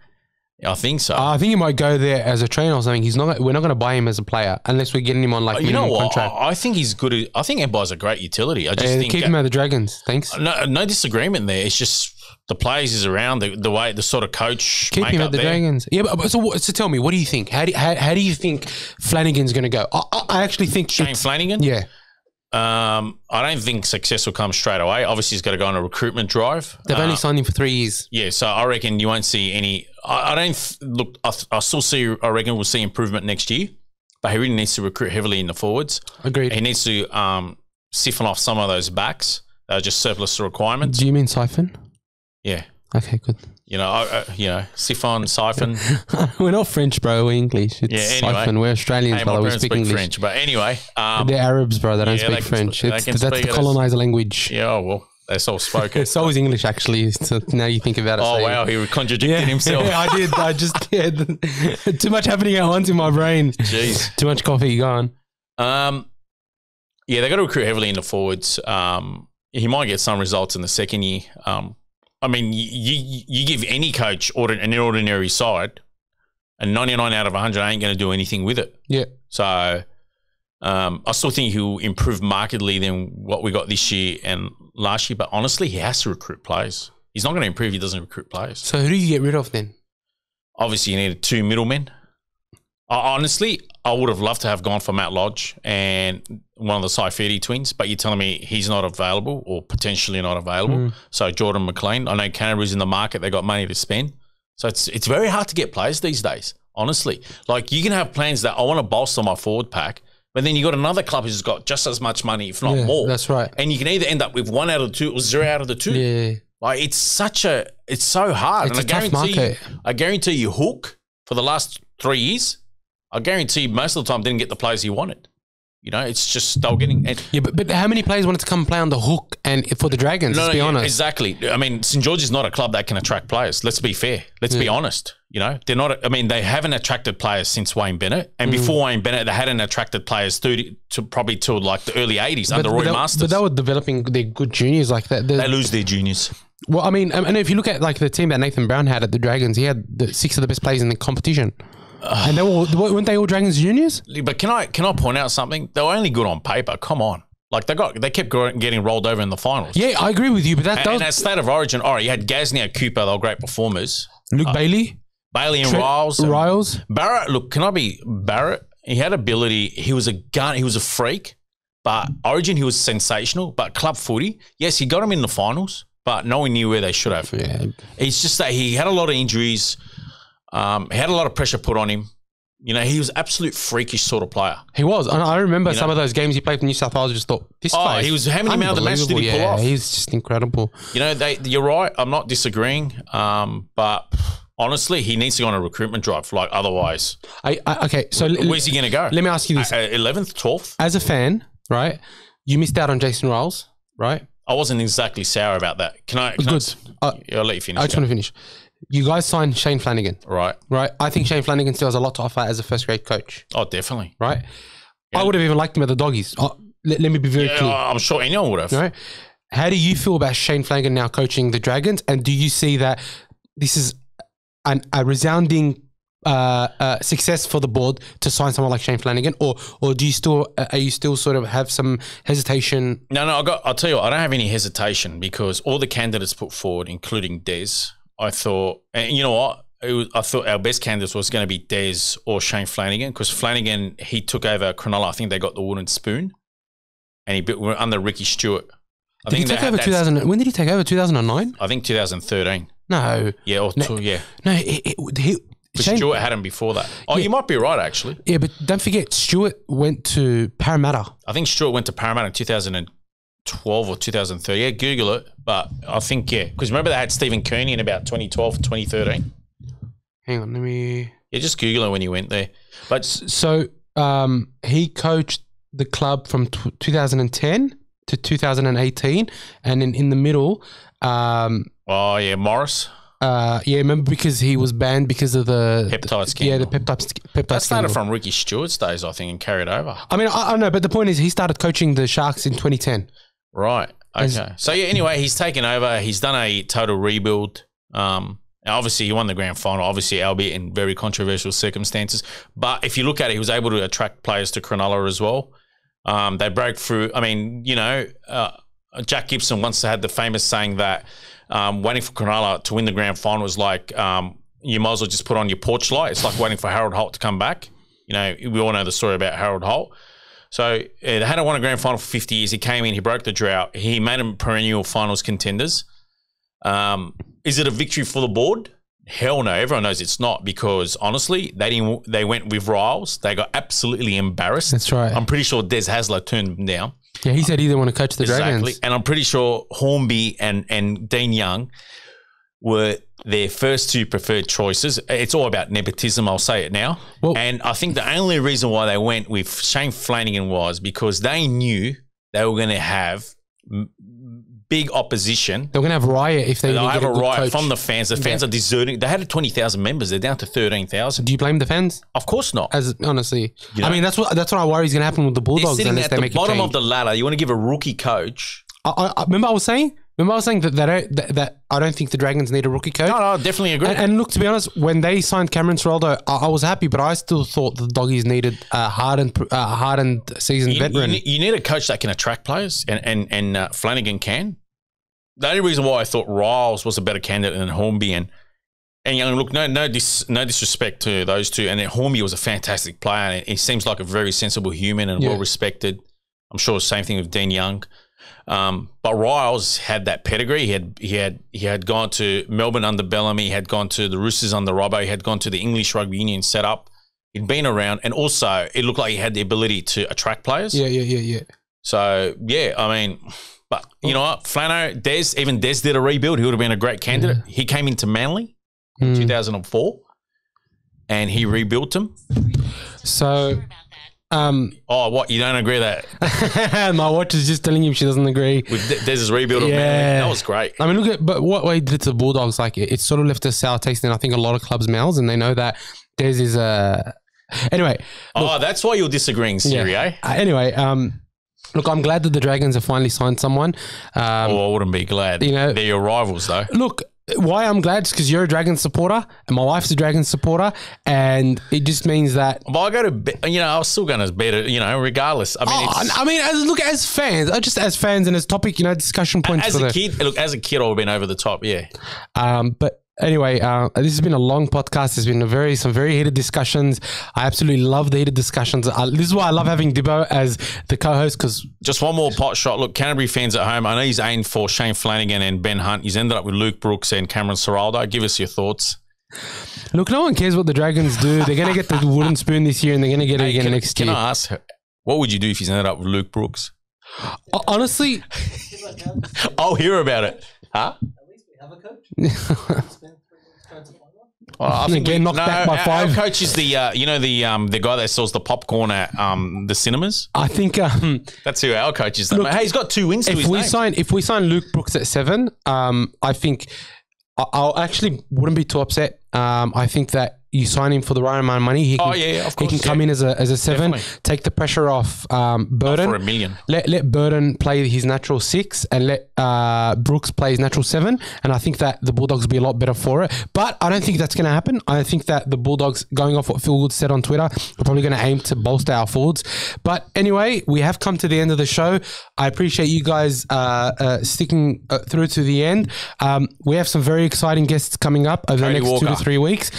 Speaker 2: I think so.
Speaker 1: I think he might go there as a trainer or something. We're not going to buy him as a player unless we're getting him on minimum contract.
Speaker 2: I think he's good. I think Mbai's a great utility. I just think
Speaker 1: keep him at the Dragons. Thanks.
Speaker 2: No disagreement there. It's just the players he's around, the sort of coach.
Speaker 1: Keep him at the Dragons. Yeah, but so tell me, what do you think? How do you think Flanagan's going to go? I actually think
Speaker 2: Shane Flanagan.
Speaker 1: Yeah.
Speaker 2: I don't think success will come straight away. Obviously, he's got to go on a recruitment drive.
Speaker 1: They've only signed him for 3 years.
Speaker 2: Yeah, so I reckon you won't see any. I reckon we'll see improvement next year, but he really needs to recruit heavily in the forwards.
Speaker 1: Agreed.
Speaker 2: He needs to siphon off some of those backs that are just surplus to requirements.
Speaker 1: Do you mean siphon?
Speaker 2: Yeah.
Speaker 1: Okay, good.
Speaker 2: siphon, siphon.
Speaker 1: We're not French, bro. We're English. It's
Speaker 2: anyway.
Speaker 1: siphon. We're Australians,
Speaker 2: Hey,
Speaker 1: brother.
Speaker 2: my
Speaker 1: We
Speaker 2: parents
Speaker 1: speak
Speaker 2: speak
Speaker 1: English.
Speaker 2: French, but anyway,
Speaker 1: They're Arabs, bro. They don't
Speaker 2: yeah,
Speaker 1: speak
Speaker 2: they can
Speaker 1: French.
Speaker 2: they
Speaker 1: That's
Speaker 2: can
Speaker 1: the
Speaker 2: speak it as-
Speaker 1: colonizer language.
Speaker 2: yeah, well, that's all spoken.
Speaker 1: So is English, actually. So now you think about it.
Speaker 2: Oh
Speaker 1: so-
Speaker 2: wow, he contradicted himself.
Speaker 1: Yeah, I did. I just too much happening at once in my brain.
Speaker 2: Jeez.
Speaker 1: Too much coffee. Go on.
Speaker 2: Yeah, they got to recruit heavily in the forwards. He might get some results in the second year. I mean, you give any coach an ordinary side, and 99 out of 100 ain't going to do anything with it.
Speaker 1: Yeah.
Speaker 2: So I still think he'll improve markedly than what we got this year and last year. But honestly, he has to recruit players. He's not going to improve if he doesn't recruit players.
Speaker 1: So who do you get rid of then?
Speaker 2: Obviously, you need 2 middlemen. Honestly, I would have loved to have gone for Matt Lodge and one of the Saifidi twins, but you're telling me he's not available or potentially not available. So Jordan McLean, I know Canterbury's in the market. They got money to spend. So it's very hard to get players these days, honestly. Like, you can have plans that I want to bolster my forward pack, but then you got another club who's got just as much money, if not more.
Speaker 1: That's right.
Speaker 2: And you can either end up with 1 out of the 2 or 0 out of the 2.
Speaker 1: Yeah.
Speaker 2: Like, it's so hard.
Speaker 1: It's
Speaker 2: and
Speaker 1: a tough market.
Speaker 2: I guarantee you Hook, for the last 3 years, I guarantee you most of the time didn't get the players he wanted. It's just they were getting.
Speaker 1: Yeah, but how many players wanted to come play on the hook and for the Dragons? Let's be honest.
Speaker 2: Exactly. I mean, St. George is not a club that can attract players. Let's be fair. Let's be honest. They're not. I mean, they haven't attracted players since Wayne Bennett, and before Wayne Bennett, they hadn't attracted players probably till like the early '80s under Roy Masters.
Speaker 1: But they were developing their good juniors like that.
Speaker 2: They lose their juniors.
Speaker 1: Well, I mean, and if you look at like the team that Nathan Brown had at the Dragons, he had 6 of the best players in the competition. And weren't they all Dragons juniors?
Speaker 2: But can I point out something? They were only good on paper. Come on, like they kept getting rolled over in the finals.
Speaker 1: Yeah, I agree with you. But that was
Speaker 2: at State of Origin. All right, you had Gaznia, Cooper. They were great performers.
Speaker 1: Luke Bailey
Speaker 2: and Riles.
Speaker 1: Barrett.
Speaker 2: Look, Barrett? He had ability. He was a gun. He was a freak. But Origin, he was sensational. But club footy, yes, he got him in the finals, but no one knew where they should have.
Speaker 1: Yeah.
Speaker 2: It's just that he had a lot of injuries. He had a lot of pressure put on him. He was absolute freakish sort of player.
Speaker 1: He was. And I remember some of those games he played for New South Wales. I just thought, this guy.
Speaker 2: He was, how many man of the match did he pull off?
Speaker 1: He's just incredible.
Speaker 2: You're right. I'm not disagreeing. But honestly, he needs to go on a recruitment drive. Like, otherwise.
Speaker 1: Okay, so
Speaker 2: where's he going to go?
Speaker 1: Let me ask you this.
Speaker 2: 11th, 12th?
Speaker 1: As a fan, right, you missed out on Jason Riles, right?
Speaker 2: I wasn't exactly sour about that. I'll let you finish.
Speaker 1: I just want to finish. You guys signed Shane Flanagan.
Speaker 2: Right.
Speaker 1: I think Shane Flanagan still has a lot to offer as a first-grade coach.
Speaker 2: Oh, definitely.
Speaker 1: Right? Yeah. I would have even liked him at the Doggies. Let me be very clear.
Speaker 2: I'm sure anyone would have.
Speaker 1: Right? How do you feel about Shane Flanagan now coaching the Dragons? And do you see that this is a resounding success for the board to sign someone like Shane Flanagan? Or do you still sort of have some hesitation?
Speaker 2: No, I'll tell you what, I don't have any hesitation because all the candidates put forward, including Des, I thought, and you know what? I thought our best candidates was going to be Des or Shane Flanagan because Flanagan, he took over Cronulla. I think they got the wooden spoon and he built under Ricky Stewart.
Speaker 1: Did he take over 2000? When did he take over? 2009?
Speaker 2: I think 2013.
Speaker 1: No.
Speaker 2: Yeah, yeah.
Speaker 1: No,
Speaker 2: Shane, Stewart had him before that. Oh, you might be right, actually.
Speaker 1: Yeah, but don't forget, Stewart went to Parramatta.
Speaker 2: I think Stewart went to Parramatta in 2012 or 2013. Yeah, Google it. But I think, because remember they had Stephen Kearney in about 2012, 2013.
Speaker 1: Hang on, let me...
Speaker 2: Yeah, just Google it when he went there. But
Speaker 1: so he coached the club from 2010 to 2018, and then in the middle...
Speaker 2: Morris.
Speaker 1: Remember because he was banned because of the
Speaker 2: peptide scandal.
Speaker 1: Yeah, the peptide
Speaker 2: that started from Ricky Stewart's days, I think, and carried over.
Speaker 1: I mean, I know, but the point is he started coaching the Sharks in 2010.
Speaker 2: Right. Okay. So, anyway, he's taken over. He's done a total rebuild. Obviously, he won the grand final, obviously, albeit in very controversial circumstances. But if you look at it, he was able to attract players to Cronulla as well. They broke through. I mean, Jack Gibson once had the famous saying that waiting for Cronulla to win the grand final was like you might as well just put on your porch light. It's like waiting for Harold Holt to come back. We all know the story about Harold Holt. So they hadn't won a grand final for 50 years. He came in, he broke the drought. He made them perennial finals contenders. Is it a victory for the board? Hell no. Everyone knows it's not because, honestly, they went with Riles. They got absolutely embarrassed.
Speaker 1: That's right.
Speaker 2: I'm pretty sure Des Hasler turned them down.
Speaker 1: Yeah, he said he didn't want to coach the Dragons.
Speaker 2: And I'm pretty sure Hornby and Dean Young were their first two preferred choices. It's all about nepotism, I'll say it now.
Speaker 1: Well,
Speaker 2: and I think the only reason why they went with Shane Flanagan was because they knew they were going to have big opposition.
Speaker 1: they're going to have riot if they
Speaker 2: They'll
Speaker 1: didn't
Speaker 2: have
Speaker 1: get
Speaker 2: a
Speaker 1: good
Speaker 2: riot
Speaker 1: coach.
Speaker 2: from the fans. The fans are deserting. They had 20,000 members. They're down to 13,000.
Speaker 1: Do you blame the fans?
Speaker 2: Of course not.
Speaker 1: As honestly,
Speaker 2: You know?
Speaker 1: I mean that's what I worry is going to happen with the
Speaker 2: They're
Speaker 1: Bulldogs
Speaker 2: sitting
Speaker 1: unless
Speaker 2: at
Speaker 1: they
Speaker 2: the
Speaker 1: make a
Speaker 2: bottom
Speaker 1: change.
Speaker 2: of the ladder. You want to give a rookie coach.
Speaker 1: I remember I was saying that I don't think the Dragons need a rookie coach.
Speaker 2: No, I definitely agree.
Speaker 1: And look, to be honest, when they signed Cameron Ciraldo, I was happy, but I still thought the Doggies needed a hardened seasoned veteran.
Speaker 2: You need a coach that can attract players, and Flanagan can. The only reason why I thought Riles was a better candidate than Hornby and look, no disrespect to those two, and Hornby was a fantastic player, and he seems like a very sensible human and well respected. I'm sure the same thing with Dean Young. But Riles had that pedigree. He had gone to Melbourne under Bellamy. He had gone to the Roosters under Robbo. He had gone to the English Rugby Union setup. He'd been around, and also it looked like he had the ability to attract players.
Speaker 1: Yeah.
Speaker 2: So I mean, but you know what, Flano, Des did a rebuild. He would have been a great candidate. He came into Manly in 2004, and he rebuilt them.
Speaker 1: So.
Speaker 2: What? You don't agree with that?
Speaker 1: My watch is just telling him she doesn't agree.
Speaker 2: With Des's rebuild of Manly, that was great.
Speaker 1: I mean, but what he did to the Bulldogs, like it sort of left a sour taste in I think a lot of clubs' mouths, and they know that Des is anyway. Look,
Speaker 2: That's why you're disagreeing, Siri, eh?
Speaker 1: Anyway, look, I'm glad that the Dragons have finally signed someone.
Speaker 2: I wouldn't be glad.
Speaker 1: You know,
Speaker 2: they're your rivals, though.
Speaker 1: Look, why I'm glad is because you're a Dragons supporter and my wife's a Dragons supporter, and it just means that.
Speaker 2: But I go to bed, I was still going to bed, regardless. I mean, as fans, as fans and as topic, discussion points. As a kid, I would have been over the top, yeah.
Speaker 1: But anyway, this has been a long podcast. There's been some very heated discussions. I absolutely love the heated discussions. This is why I love having Dibbo as the co-host, because
Speaker 2: just one more pot shot. Look, Canterbury fans at home, I know he's aimed for Shane Flanagan and Ben Hunt. He's ended up with Luke Brooks and Cameron Ciraldo. Give us your thoughts.
Speaker 1: Look, no one cares what the Dragons do. They're going to get the wooden spoon this year, and they're going to get it again next year.
Speaker 2: Can I ask, what would you do if he's ended up with Luke Brooks?
Speaker 1: Honestly,
Speaker 2: I'll hear about it. Huh?
Speaker 3: At least we have a coach.
Speaker 2: I think
Speaker 1: get knocked back by 5.
Speaker 2: Our coach is the the guy that sells the popcorn at the cinemas.
Speaker 1: I think
Speaker 2: that's who our coach is.
Speaker 1: Look,
Speaker 2: hey, he's got 2 wins to his name.
Speaker 1: If we sign Luke Brooks at 7, I think I actually wouldn't be too upset. I think that you sign him for the right amount of money. He can,
Speaker 2: of course.
Speaker 1: He can come in as a 7,
Speaker 2: Definitely.
Speaker 1: take the pressure off Burden.
Speaker 2: For $1 million.
Speaker 1: Let Burden play his natural 6 and let Brooks play his natural 7. And I think that the Bulldogs will be a lot better for it. But I don't think that's going to happen. I think that the Bulldogs, going off what Phil Wood said on Twitter, are probably going to aim to bolster our forwards. But anyway, we have come to the end of the show. I appreciate you guys sticking through to the end. We have some very exciting guests coming up over the next
Speaker 2: Walker.
Speaker 1: 2 to 3 weeks.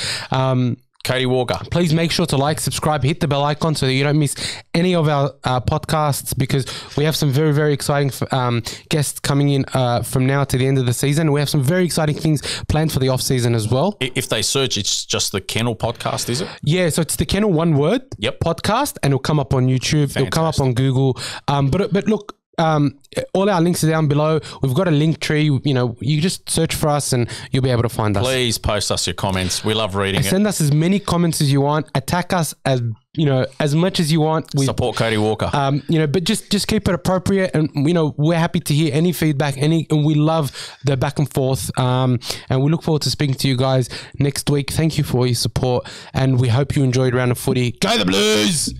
Speaker 2: Cody Walker.
Speaker 1: Please make sure to like, subscribe, hit the bell icon so that you don't miss any of our podcasts, because we have some very, very exciting guests coming in from now to the end of the season. We have some very exciting things planned for the off season as well.
Speaker 2: If they search, it's just the Kennel podcast, is it?
Speaker 1: Yeah, so it's the Kennel one word podcast, and it'll come up on YouTube. Fantastic. It'll come up on Google. But look, all our links are down below. We've got a link tree. You just search for us and you'll be able to find us.
Speaker 2: Please post us your comments. We love reading it.
Speaker 1: Send us as many comments as you want. Attack us as much as you want.
Speaker 2: Support Cody Walker.
Speaker 1: But just keep it appropriate, and we're happy to hear any feedback, and we love the back and forth. And we look forward to speaking to you guys next week. Thank you for your support, and we hope you enjoyed Round of Footy. Go the Blues!